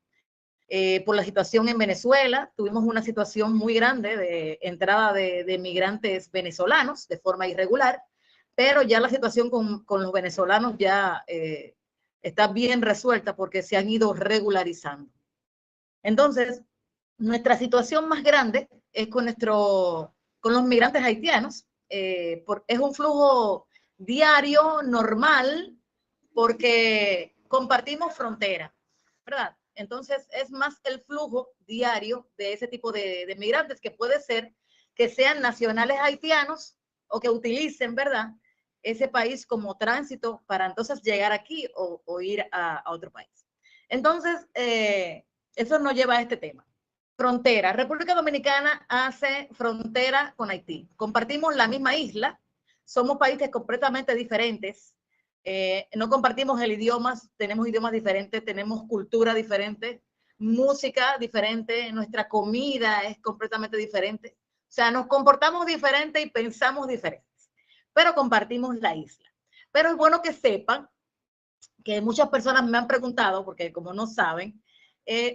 D: Por la situación en Venezuela, tuvimos una situación muy grande de entrada de migrantes venezolanos de forma irregular, pero ya la situación con los venezolanos ya está bien resuelta porque se han ido regularizando. Entonces, nuestra situación más grande es con los migrantes haitianos. Es un flujo diario, normal, porque compartimos frontera, ¿verdad? Entonces, es más el flujo diario de ese tipo de migrantes, que puede ser que sean nacionales haitianos o que utilicen, ¿verdad?, ese país como tránsito para entonces llegar aquí o ir a otro país. Entonces, eso nos lleva a este tema. Frontera. República Dominicana hace frontera con Haití. Compartimos la misma isla, somos países completamente diferentes, no compartimos el idioma, tenemos idiomas diferentes, tenemos cultura diferente, música diferente, nuestra comida es completamente diferente. O sea, nos comportamos diferente y pensamos diferentes, pero compartimos la isla. Pero es bueno que sepan que muchas personas me han preguntado, porque como no saben,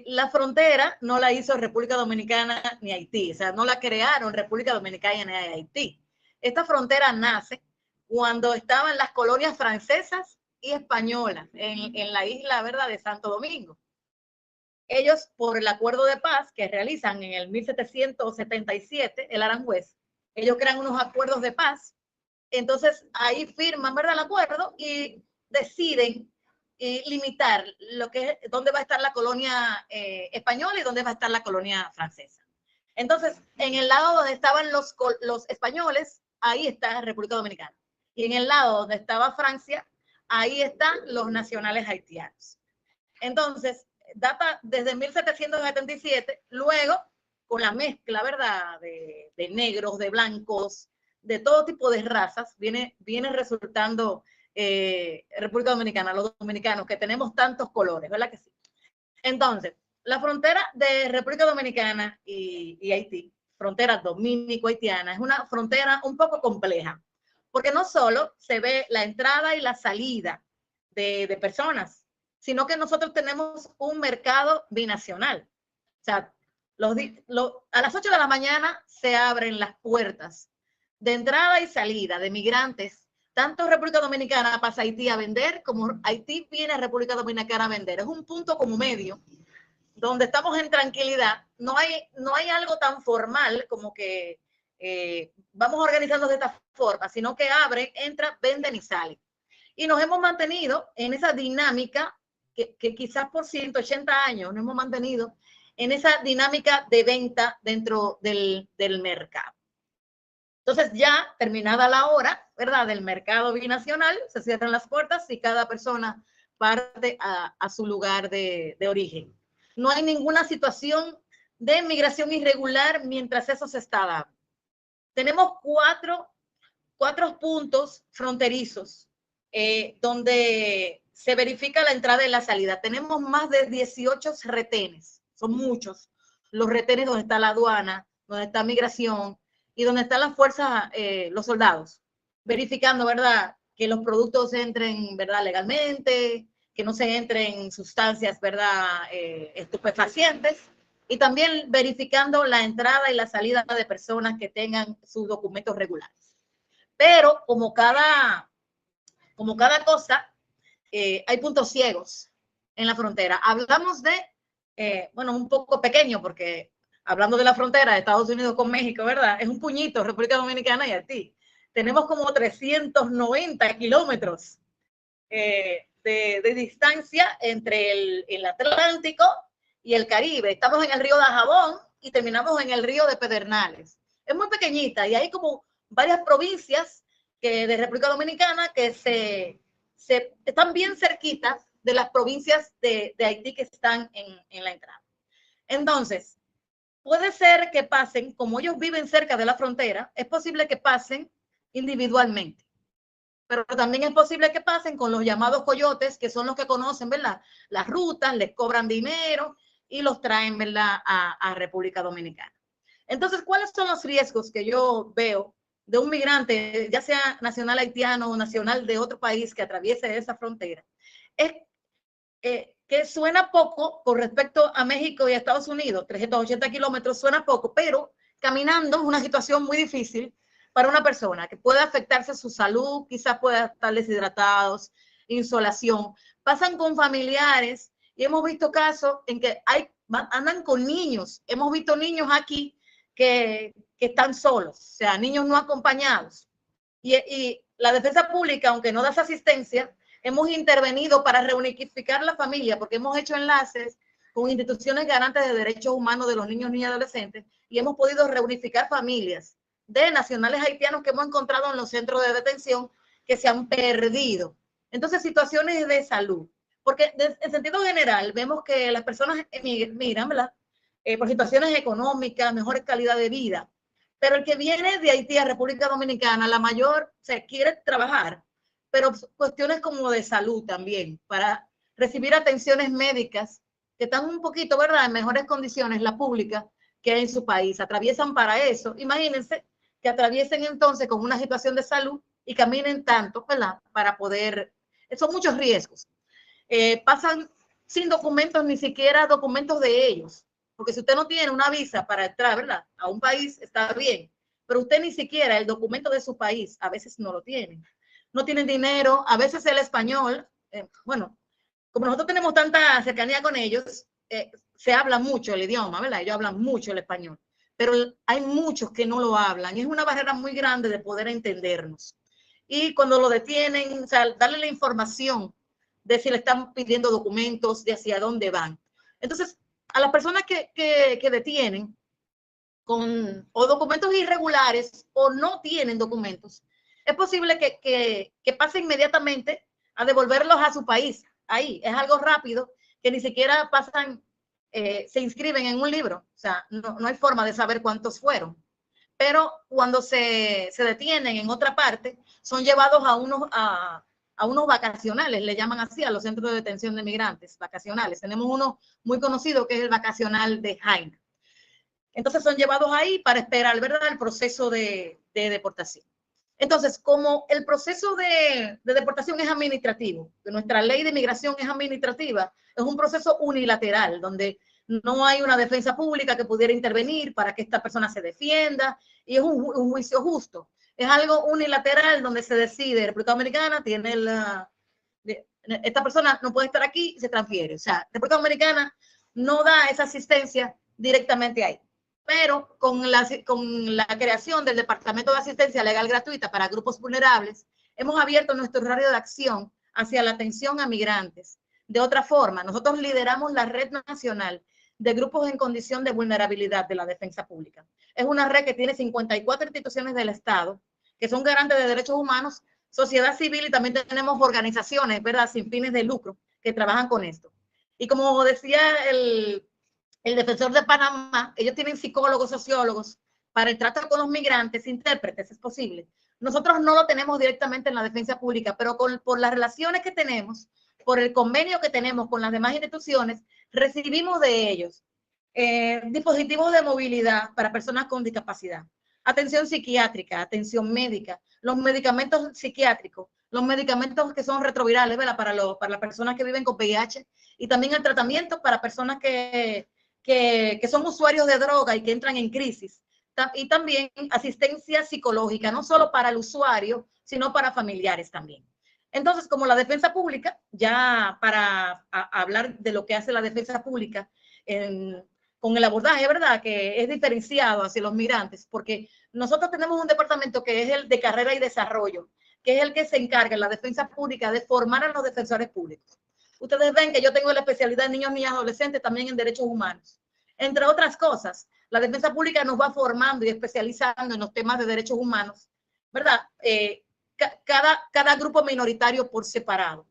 D: la frontera no la hizo República Dominicana ni Haití, o sea, no la crearon República Dominicana ni Haití. Esta frontera nace cuando estaban las colonias francesas y españolas en la isla, ¿verdad?, de Santo Domingo. Ellos, por el acuerdo de paz que realizan en el 1777, el Aranjuez, ellos crean unos acuerdos de paz. Entonces, ahí firman, ¿verdad?, el acuerdo y deciden limitar dónde va a estar la colonia española y dónde va a estar la colonia francesa. Entonces, en el lado donde estaban los españoles, ahí está República Dominicana. Y en el lado donde estaba Francia, ahí están los nacionales haitianos. Entonces, data desde 1777, luego, con la mezcla, ¿verdad?, de negros, de blancos, de todo tipo de razas, viene resultando República Dominicana, los dominicanos, que tenemos tantos colores, ¿verdad que sí? Entonces, la frontera de República Dominicana y Haití, frontera dominico-haitiana, es una frontera un poco compleja, porque no solo se ve la entrada y la salida de personas, sino que nosotros tenemos un mercado binacional. O sea, a las 8 de la mañana se abren las puertas de entrada y salida de migrantes, tanto República Dominicana pasa a Haití a vender, como Haití viene a República Dominicana a vender. Es un punto como medio, donde estamos en tranquilidad. No hay algo tan formal como que vamos organizando de esta forma, sino que abren, entran, venden y salen. Y nos hemos mantenido en esa dinámica que quizás por 180 años nos hemos mantenido en esa dinámica de venta dentro del mercado. Entonces, ya terminada la hora, ¿verdad?, del mercado binacional, se cierran las puertas y cada persona parte a su lugar de origen. No hay ninguna situación de migración irregular mientras eso se está dando. Tenemos cuatro puntos fronterizos donde se verifica la entrada y la salida. Tenemos más de 18 retenes, son muchos. Los retenes donde está la aduana, donde está migración y donde están las fuerzas, los soldados, verificando, ¿verdad?, que los productos entren, ¿verdad?, legalmente, que no se entren sustancias, ¿verdad?, estupefacientes, y también verificando la entrada y la salida de personas que tengan sus documentos regulares. Pero como cada cosa, hay puntos ciegos en la frontera. Hablamos de, bueno, un poco pequeño, porque hablando de la frontera de Estados Unidos con México, ¿verdad?, es un puñito, República Dominicana y Haití. Tenemos como 390 kilómetros de distancia entre el Atlántico y el Caribe. Estamos en el río de Dajabón y terminamos en el río de Pedernales. Es muy pequeñita y hay como varias provincias de República Dominicana que están bien cerquitas de las provincias de Haití que están en la entrada. Entonces, puede ser que pasen, como ellos viven cerca de la frontera, es posible que pasen individualmente. pero también es posible que pasen con los llamados coyotes, que son los que conocen, ¿verdad?, las rutas, les cobran dinero y los traen, ¿verdad?, a República Dominicana. Entonces, ¿cuáles son los riesgos que yo veo de un migrante, ya sea nacional haitiano o nacional de otro país que atraviese esa frontera? Es que suena poco con respecto a México y a Estados Unidos, 380 kilómetros suena poco, pero caminando es una situación muy difícil para una persona que puede afectarse su salud, quizás pueda estar deshidratados, insolación. Pasan con familiares y hemos visto casos en que andan con niños. Hemos visto niños aquí que están solos, o sea, niños no acompañados. Y la defensa pública, aunque no da esa asistencia, hemos intervenido para reunificar la familia, porque hemos hecho enlaces con instituciones garantes de derechos humanos de los niños, niñas y adolescentes, y hemos podido reunificar familias de nacionales haitianos que hemos encontrado en los centros de detención que se han perdido. Entonces, situaciones de salud, porque en sentido general vemos que las personas emigran, ¿verdad?, por situaciones económicas, mejor calidad de vida, pero el que viene de Haití a República Dominicana, la mayor se quiere trabajar, pero cuestiones como de salud también, para recibir atenciones médicas que están un poquito, ¿verdad?, en mejores condiciones, la pública, que en su país. Atraviesan para eso. Imagínense que atraviesen entonces con una situación de salud y caminen tanto, ¿verdad?, para poder, son muchos riesgos. Pasan sin documentos, ni siquiera documentos de ellos, porque si usted no tiene una visa para entrar, ¿verdad?, a un país, está bien, pero usted ni siquiera el documento de su país a veces no lo tiene. No tienen dinero, a veces el español, bueno, como nosotros tenemos tanta cercanía con ellos, se habla mucho el idioma, ¿verdad? Ellos hablan mucho el español, pero hay muchos que no lo hablan. Es una barrera muy grande de poder entendernos. Y cuando lo detienen, o sea, darle la información de si le están pidiendo documentos, de hacia dónde van. Entonces, a las personas que detienen o documentos irregulares o no tienen documentos, es posible que pase inmediatamente a devolverlos a su país. Ahí es algo rápido, que ni siquiera pasan, se inscriben en un libro. O sea, no hay forma de saber cuántos fueron. Pero cuando se detienen en otra parte, son llevados a unos vacacionales, le llaman así a los centros de detención de migrantes, vacacionales. Tenemos uno muy conocido que es el vacacional de Jaina. Entonces son llevados ahí para esperar, ¿verdad?, el proceso de deportación. Entonces, como el proceso de deportación es administrativo, que nuestra ley de migración es administrativa, es un proceso unilateral, donde no hay una defensa pública que pudiera intervenir para que esta persona se defienda, y es un juicio justo. Es algo unilateral donde se decide, República Dominicana tiene esta persona no puede estar aquí y se transfiere. O sea, República Dominicana no da esa asistencia directamente ahí. Pero con la creación del Departamento de Asistencia Legal Gratuita para Grupos Vulnerables, hemos abierto nuestro horario de acción hacia la atención a migrantes. De otra forma, nosotros lideramos la Red Nacional de Grupos en Condición de Vulnerabilidad de la Defensa Pública. Es una red que tiene 54 instituciones del Estado, que son garantes de derechos humanos, sociedad civil, y también tenemos organizaciones, ¿verdad?, sin fines de lucro, que trabajan con esto. Y como decía el defensor de Panamá, ellos tienen psicólogos, sociólogos, para el trato con los migrantes, intérpretes, es posible. Nosotros no lo tenemos directamente en la defensa pública, pero por las relaciones que tenemos, por el convenio que tenemos con las demás instituciones, recibimos de ellos dispositivos de movilidad para personas con discapacidad, atención psiquiátrica, atención médica, los medicamentos psiquiátricos, los medicamentos que son retrovirales, ¿verdad?, para las personas que viven con VIH, y también el tratamiento para personas que son usuarios de droga y que entran en crisis, y también asistencia psicológica, no solo para el usuario, sino para familiares también. Entonces, como la defensa pública, ya para hablar de lo que hace la defensa pública con el abordaje, ¿verdad?, que es diferenciado hacia los migrantes, porque nosotros tenemos un departamento que es el de carrera y desarrollo, que es el que se encarga en la defensa pública de formar a los defensores públicos. Ustedes ven que yo tengo la especialidad en niños, niñas, adolescentes, también en derechos humanos. Entre otras cosas, la defensa pública nos va formando y especializando en los temas de derechos humanos, ¿verdad? Cada grupo minoritario por separado.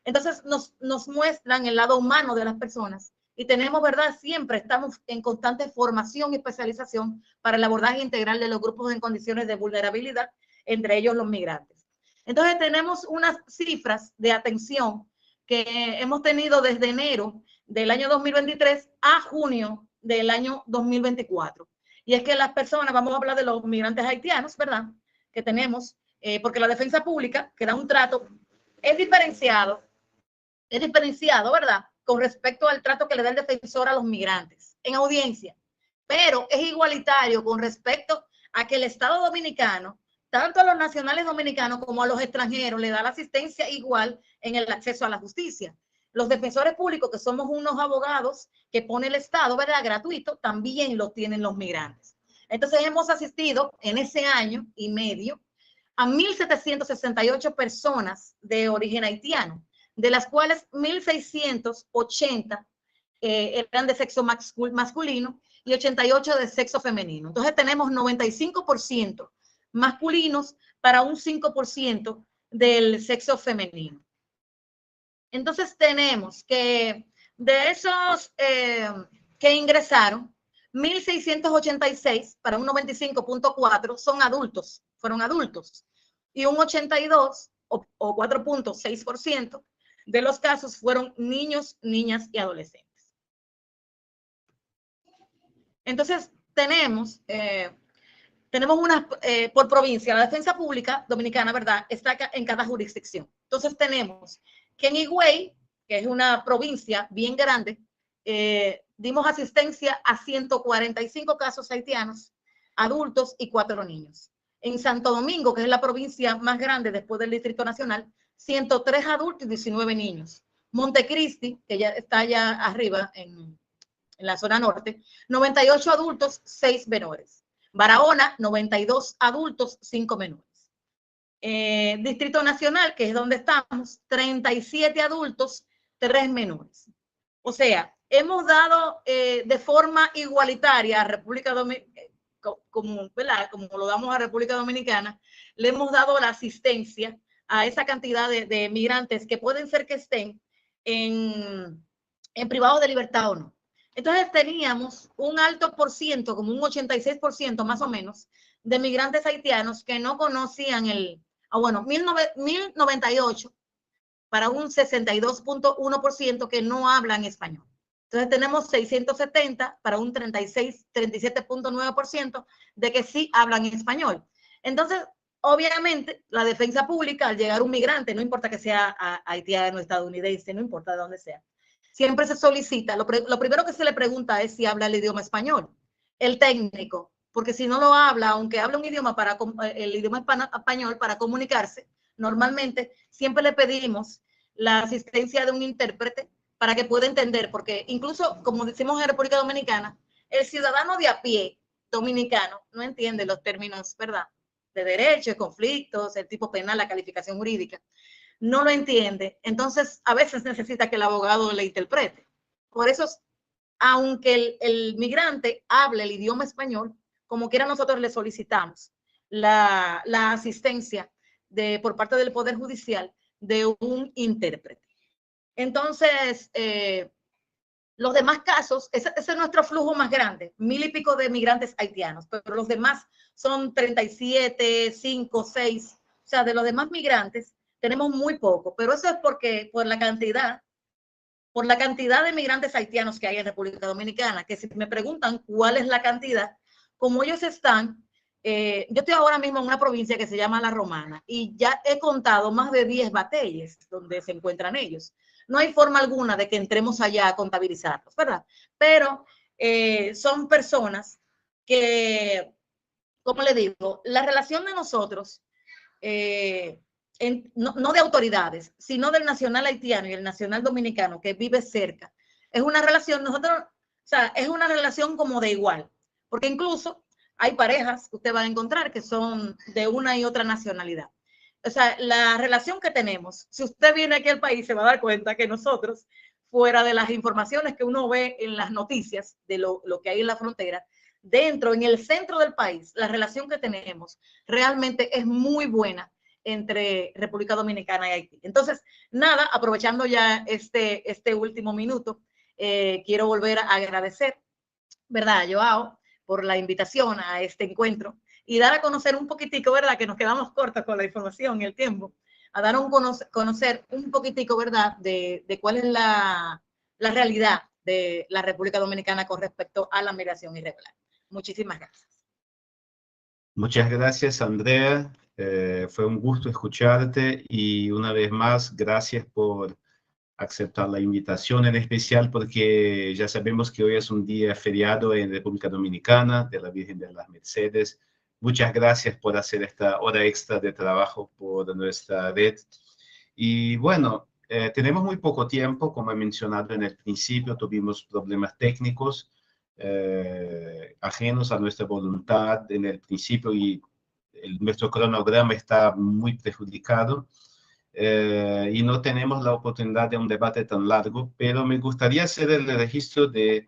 D: Entonces nos muestran el lado humano de las personas, y tenemos, ¿verdad?, siempre estamos en constante formación y especialización para el abordaje integral de los grupos en condiciones de vulnerabilidad, entre ellos los migrantes. Entonces tenemos unas cifras de atención que hemos tenido desde enero del año 2023 a junio del año 2024. Y es que las personas, vamos a hablar de los migrantes haitianos, ¿verdad? Que tenemos, porque la defensa pública, que da un trato, es diferenciado, ¿verdad? Con respecto al trato que le da el defensor a los migrantes en audiencia, pero es igualitario con respecto a que el Estado dominicano, tanto a los nacionales dominicanos como a los extranjeros, le da la asistencia igual en el acceso a la justicia. Los defensores públicos, que somos unos abogados que pone el Estado, ¿verdad?, gratuito, también lo tienen los migrantes. Entonces hemos asistido en ese año y medio a 1.768 personas de origen haitiano, de las cuales 1.680 eran de sexo masculino y 88 de sexo femenino. Entonces tenemos 95% masculinos para un 5% del sexo femenino. Entonces tenemos que de esos que ingresaron, 1.686 para un 95.4 son adultos, fueron adultos, y un 82 o 4.6% de los casos fueron niños, niñas y adolescentes. Entonces tenemos unas, por provincia, la defensa pública dominicana, ¿verdad?, está en cada jurisdicción. Entonces tenemos que en Higüey, que es una provincia bien grande, dimos asistencia a 145 casos haitianos, adultos y 4 niños. En Santo Domingo, que es la provincia más grande después del Distrito Nacional, 103 adultos y 19 niños. Montecristi, que ya está allá arriba en la zona norte, 98 adultos, 6 menores. Barahona, 92 adultos, 5 menores. Distrito Nacional, que es donde estamos, 37 adultos, 3 menores. O sea, hemos dado de forma igualitaria a República Dominicana, como lo damos a República Dominicana, le hemos dado la asistencia a esa cantidad de migrantes que pueden ser que estén en privados de libertad o no. Entonces teníamos un alto por ciento, como un 86% más o menos, de migrantes haitianos que no conocían 1.098 para un 62.1% que no hablan español. Entonces tenemos 670 para un 37.9% de que sí hablan español. Entonces, obviamente, la defensa pública, al llegar un migrante, no importa que sea haitiano, estadounidense, no importa de dónde sea, siempre se solicita, lo primero que se le pregunta es si habla el idioma español, el técnico, porque si no lo habla, aunque hable un idioma el idioma español para comunicarse, normalmente siempre le pedimos la asistencia de un intérprete para que pueda entender, porque incluso, como decimos en República Dominicana, el ciudadano de a pie dominicano no entiende los términos, ¿verdad?, de derecho, de conflictos, el tipo penal, la calificación jurídica, no lo entiende. Entonces, a veces necesita que el abogado le interprete. Por eso, aunque el migrante hable el idioma español, como quiera nosotros le solicitamos la asistencia por parte del Poder Judicial de un intérprete. Entonces, los demás casos, ese es nuestro flujo más grande, 1.000 y pico de migrantes haitianos, pero los demás son 37, 5, 6, o sea, de los demás migrantes tenemos muy poco, pero eso es porque por la cantidad de migrantes haitianos que hay en República Dominicana, que si me preguntan cuál es la cantidad, como ellos están, yo estoy ahora mismo en una provincia que se llama La Romana y ya he contado más de 10 batalles donde se encuentran ellos. No hay forma alguna de que entremos allá a contabilizarlos, ¿verdad? Pero son personas que, como le digo, la relación de nosotros, no de autoridades, sino del nacional haitiano y el nacional dominicano que vive cerca, es una relación, es una relación como de igual, porque incluso hay parejas que usted va a encontrar que son de una y otra nacionalidad. O sea, la relación que tenemos, si usted viene aquí al país, se va a dar cuenta que nosotros, fuera de las informaciones que uno ve en las noticias de lo que hay en la frontera, dentro, en el centro del país, la relación que tenemos realmente es muy buena entre República Dominicana y Haití. Entonces, nada, aprovechando ya este último minuto, quiero volver a agradecer, ¿verdad?, a Joao por la invitación a este encuentro y dar a conocer un poquitico, ¿verdad? Que nos quedamos cortos con la información y el tiempo, a dar a conocer un poquitico, ¿verdad? De cuál es la realidad de la República Dominicana con respecto a la migración irregular. Muchísimas gracias.
A: Muchas gracias, Andrea. Fue un gusto escucharte y una vez más, gracias por aceptar la invitación, en especial porque ya sabemos que hoy es un día feriado en República Dominicana de la Virgen de las Mercedes. Muchas gracias por hacer esta hora extra de trabajo por nuestra red. Y bueno, tenemos muy poco tiempo, como he mencionado en el principio, tuvimos problemas técnicos ajenos a nuestra voluntad en el principio y nuestro cronograma está muy perjudicado. Y no tenemos la oportunidad de un debate tan largo, pero me gustaría hacer el registro de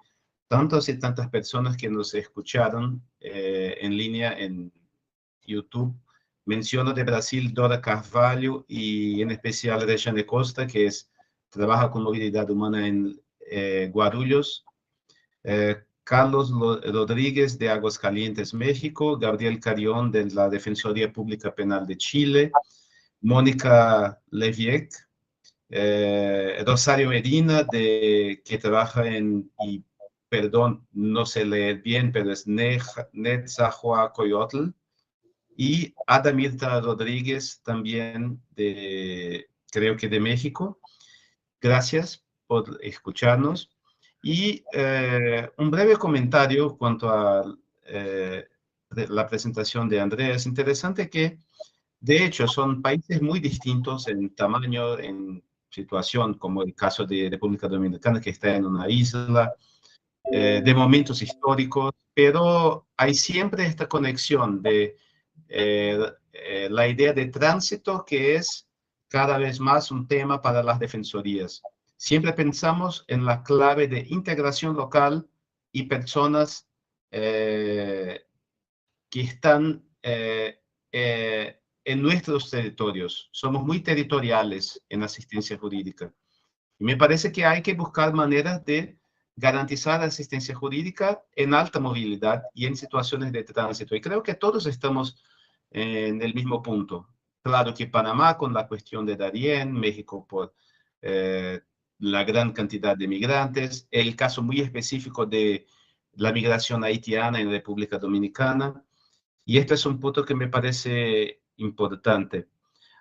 A: tantas y tantas personas que nos escucharon en línea en YouTube. Menciono de Brasil Dora Carvalho y en especial Rejane Costa, que trabaja con movilidad humana en Guarulhos. Carlos Rodríguez de Aguascalientes, México. Gabriel Carrión de la Defensoría Pública Penal de Chile. Mónica Leviec, Rosario Medina, que trabaja y perdón, no sé leer bien, pero es Netzahualcoyotl, y Adamirta Rodríguez, también creo que de México. Gracias por escucharnos. Y un breve comentario cuanto a la presentación de Andrea. Es interesante que de hecho, son países muy distintos en tamaño, en situación, como el caso de República Dominicana, que está en una isla, de momentos históricos, pero hay siempre esta conexión de la idea de tránsito, que es cada vez más un tema para las defensorías. Siempre pensamos en la clave de integración local y personas que están en nuestros territorios. Somos muy territoriales en asistencia jurídica. Y me parece que hay que buscar maneras de garantizar asistencia jurídica en alta movilidad y en situaciones de tránsito. Y creo que todos estamos en el mismo punto. Claro que Panamá con la cuestión de Darién, México por la gran cantidad de migrantes, el caso muy específico de la migración haitiana en República Dominicana. Y este es un punto que me parece importante.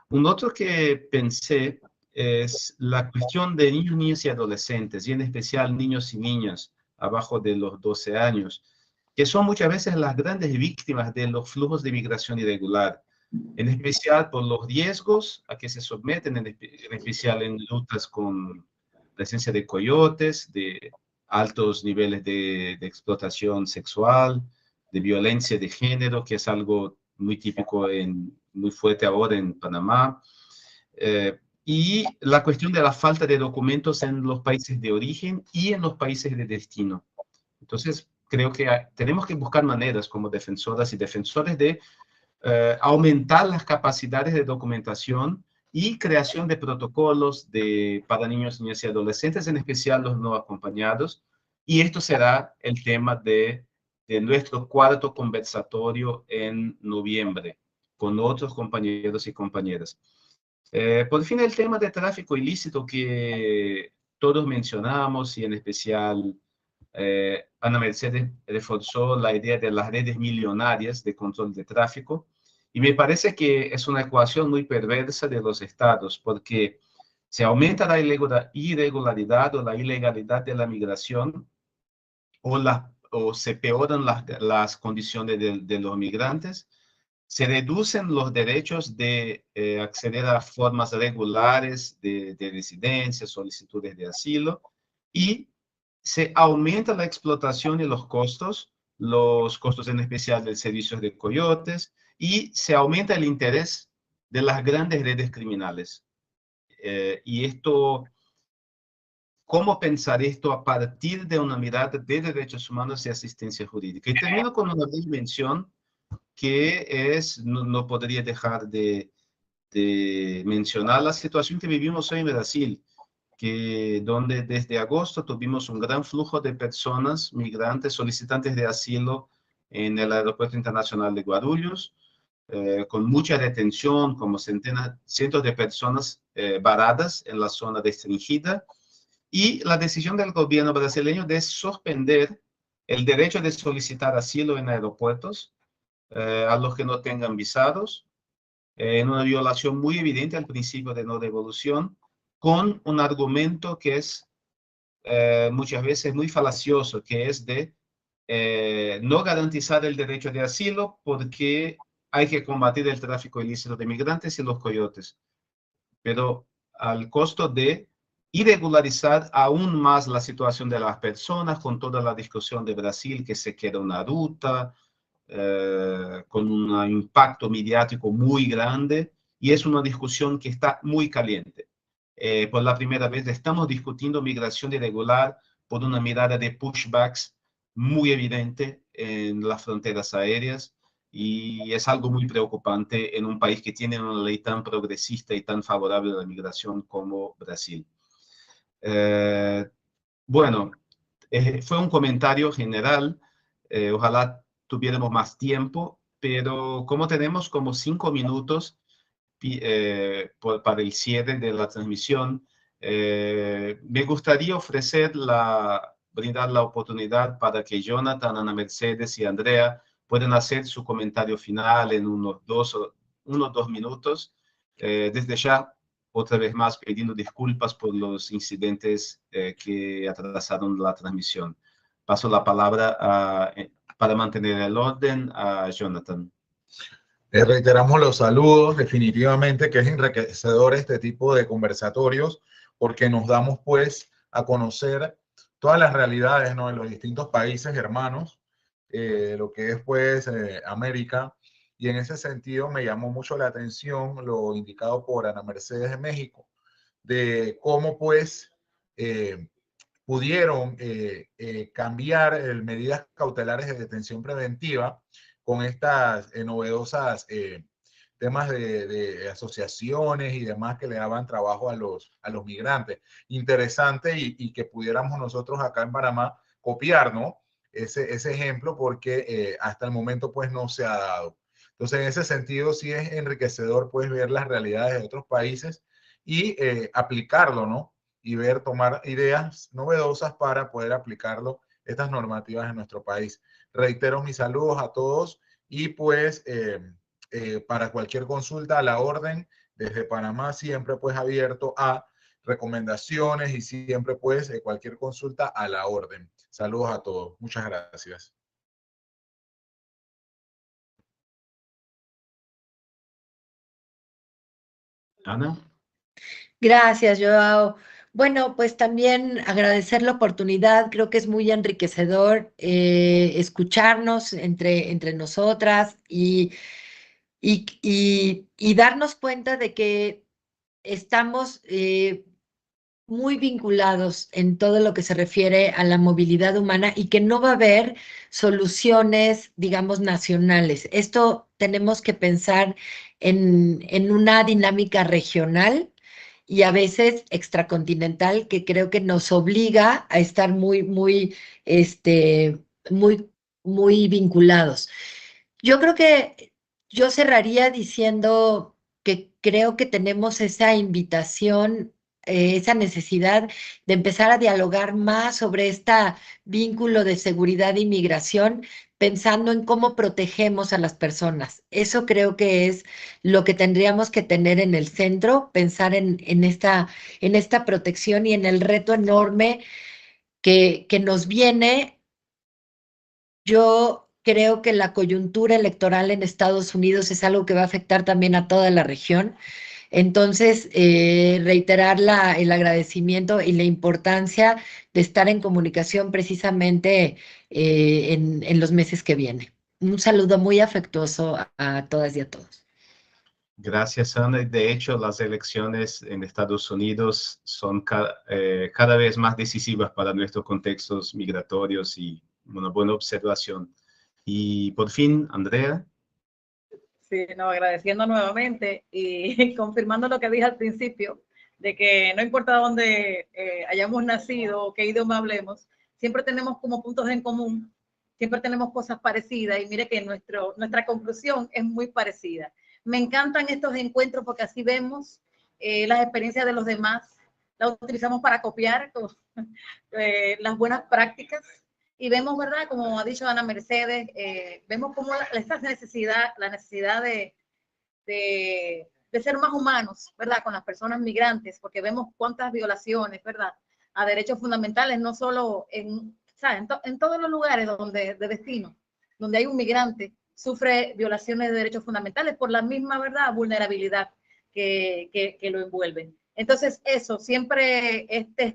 A: Un otro que pensé es la cuestión de niños, niñas y adolescentes, y en especial niños y niñas abajo de los 12 años, que son muchas veces las grandes víctimas de los flujos de migración irregular, en especial por los riesgos a que se someten, en especial en rutas con presencia de coyotes, de altos niveles de explotación sexual, de violencia de género, que es algo muy típico, muy fuerte ahora en Panamá, y la cuestión de la falta de documentos en los países de origen y en los países de destino. Entonces, creo que tenemos que buscar maneras como defensoras y defensores de aumentar las capacidades de documentación y creación de protocolos para niños, niñas y adolescentes, en especial los no acompañados. Y esto será el tema de nuestro cuarto conversatorio en noviembre, con otros compañeros y compañeras. Por fin, el tema de tráfico ilícito que todos mencionamos, y en especial Ana Mercedes reforzó la idea de las redes millonarias de control de tráfico, y me parece que es una ecuación muy perversa de los estados, porque se aumenta la irregularidad o la ilegalidad de la migración, o se peoran las condiciones de los migrantes, se reducen los derechos de acceder a formas regulares de residencia, solicitudes de asilo, y se aumenta la explotación y los costos en especial del servicio de coyotes, y se aumenta el interés de las grandes redes criminales. Y esto, ¿cómo pensar esto a partir de una mirada de derechos humanos y asistencia jurídica? Y termino con una dimensión que no podría dejar de mencionar la situación que vivimos hoy en Brasil, donde desde agosto tuvimos un gran flujo de personas migrantes, solicitantes de asilo en el Aeropuerto Internacional de Guarulhos, con mucha detención, como cientos de personas varadas en la zona restringida, y la decisión del gobierno brasileño de suspender el derecho de solicitar asilo en aeropuertos a los que no tengan visados, en una violación muy evidente al principio de no devolución, con un argumento que es muchas veces muy falacioso, que es de no garantizar el derecho de asilo porque hay que combatir el tráfico ilícito de migrantes y los coyotes, pero al costo de irregularizar aún más la situación de las personas, con toda la discusión de Brasil, que se queda una ruta, con un impacto mediático muy grande, y es una discusión que está muy caliente. Por la primera vez estamos discutiendo migración irregular por una mirada de pushbacks muy evidente en las fronteras aéreas, y es algo muy preocupante en un país que tiene una ley tan progresista y tan favorable a la migración como Brasil. Bueno, fue un comentario general, ojalá tuviéramos más tiempo, pero como tenemos como 5 minutos para el cierre de la transmisión, me gustaría brindar la oportunidad para que Jonathan, Ana Mercedes y Andrea puedan hacer su comentario final en unos dos minutos. Desde ya, otra vez más, pidiendo disculpas por los incidentes que atrasaron la transmisión. Paso la palabra para mantener el orden a Jonathan.
B: Reiteramos los saludos, definitivamente que es enriquecedor este tipo de conversatorios, porque nos damos pues a conocer todas las realidades, ¿no?, de los distintos países hermanos, lo que es pues América, y en ese sentido me llamó mucho la atención lo indicado por Ana Mercedes de México, de cómo pues pudieron cambiar medidas cautelares de detención preventiva con estas novedosas temas de asociaciones y demás que le daban trabajo a los migrantes. Interesante, y que pudiéramos nosotros acá en Panamá copiar, ¿no?, ese ejemplo, porque hasta el momento pues no se ha dado. Entonces, en ese sentido sí es enriquecedor pues ver las realidades de otros países y aplicarlo, ¿no?, y ver, tomar ideas novedosas para poder aplicarlo, estas normativas en nuestro país. Reitero mis saludos a todos, y pues para cualquier consulta a la orden, desde Panamá siempre pues abierto a recomendaciones, y siempre pues cualquier consulta a la orden. Saludos a todos. Muchas gracias.
A: Ana.
C: Gracias, Joao. Bueno, pues también agradecer la oportunidad. Creo que es muy enriquecedor escucharnos entre nosotras y darnos cuenta de que estamos muy vinculados en todo lo que se refiere a la movilidad humana, y que no va a haber soluciones, digamos, nacionales. Esto tenemos que pensar en una dinámica regional y a veces extracontinental, que creo que nos obliga a estar muy, muy vinculados. Yo creo que yo cerraría diciendo que creo que tenemos esa invitación, esa necesidad de empezar a dialogar más sobre este vínculo de seguridad e inmigración, pensando en cómo protegemos a las personas. Eso creo que es lo que tendríamos que tener en el centro, pensar en esta protección y en el reto enorme que nos viene. Yo creo que la coyuntura electoral en Estados Unidos es algo que va a afectar también a toda la región. Entonces, reiterar el agradecimiento y la importancia de estar en comunicación precisamente en los meses que vienen. Un saludo muy afectuoso a todas y a todos.
A: Gracias, Ana. De hecho, las elecciones en Estados Unidos son cada vez más decisivas para nuestros contextos migratorios, y una buena observación. Y por fin, Andrea.
D: Sí, no, agradeciendo nuevamente y confirmando lo que dije al principio, de que no importa dónde hayamos nacido o qué idioma hablemos, siempre tenemos como puntos en común siempre tenemos cosas parecidas y mire que nuestra conclusión es muy parecida. Me encantan estos encuentros porque así vemos las experiencias de los demás, las utilizamos para copiar las buenas prácticas y vemos, ¿verdad? Como ha dicho Ana Mercedes, vemos cómo la necesidad de ser más humanos, ¿verdad? Con las personas migrantes, porque vemos cuántas violaciones, ¿verdad? A derechos fundamentales, no solo en todos los lugares de destino, donde hay un migrante, sufre violaciones de derechos fundamentales por la misma, ¿verdad?, vulnerabilidad que lo envuelven. Entonces, eso, siempre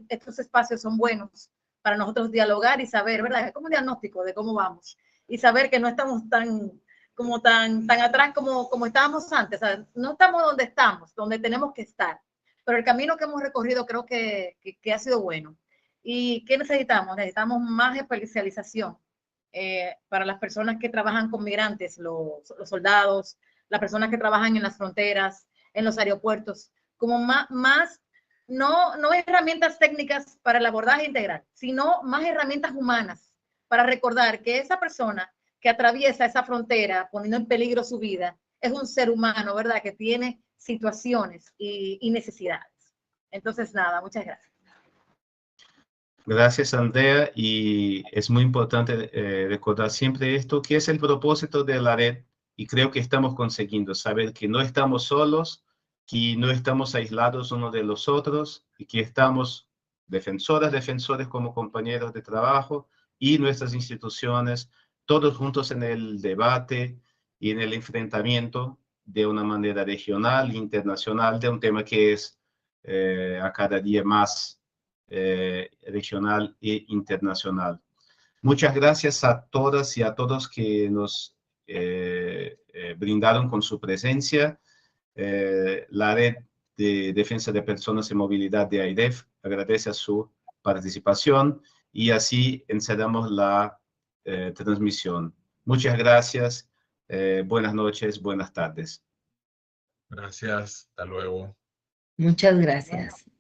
D: estos espacios son buenos para nosotros dialogar y saber, ¿verdad?, es como un diagnóstico de cómo vamos y saber que no estamos tan atrás como estábamos antes, ¿sabes? No estamos donde estamos, donde tenemos que estar, pero el camino que hemos recorrido creo que ha sido bueno. ¿Y qué necesitamos? Necesitamos más especialización para las personas que trabajan con migrantes, los soldados, las personas que trabajan en las fronteras, en los aeropuertos, como más no herramientas técnicas para el abordaje integral, sino más herramientas humanas para recordar que esa persona que atraviesa esa frontera poniendo en peligro su vida es un ser humano, ¿verdad?, que tiene situaciones y necesidades. Entonces, nada, muchas gracias.
A: Gracias, Andrea, y es muy importante recordar siempre esto, que es el propósito de la red, y creo que estamos consiguiendo saber que no estamos solos, que no estamos aislados unos de los otros, y que estamos defensores como compañeros de trabajo, y nuestras instituciones, todos juntos en el debate y en el enfrentamiento de una manera regional e internacional de un tema que es a cada día más regional e internacional. Muchas gracias a todas y a todos que nos brindaron con su presencia. La Red de Defensa de Personas en Movilidad de AIDEF agradece a su participación y así encerramos la transmisión. Muchas gracias, buenas noches, buenas tardes.
B: Gracias, hasta luego.
C: Muchas gracias.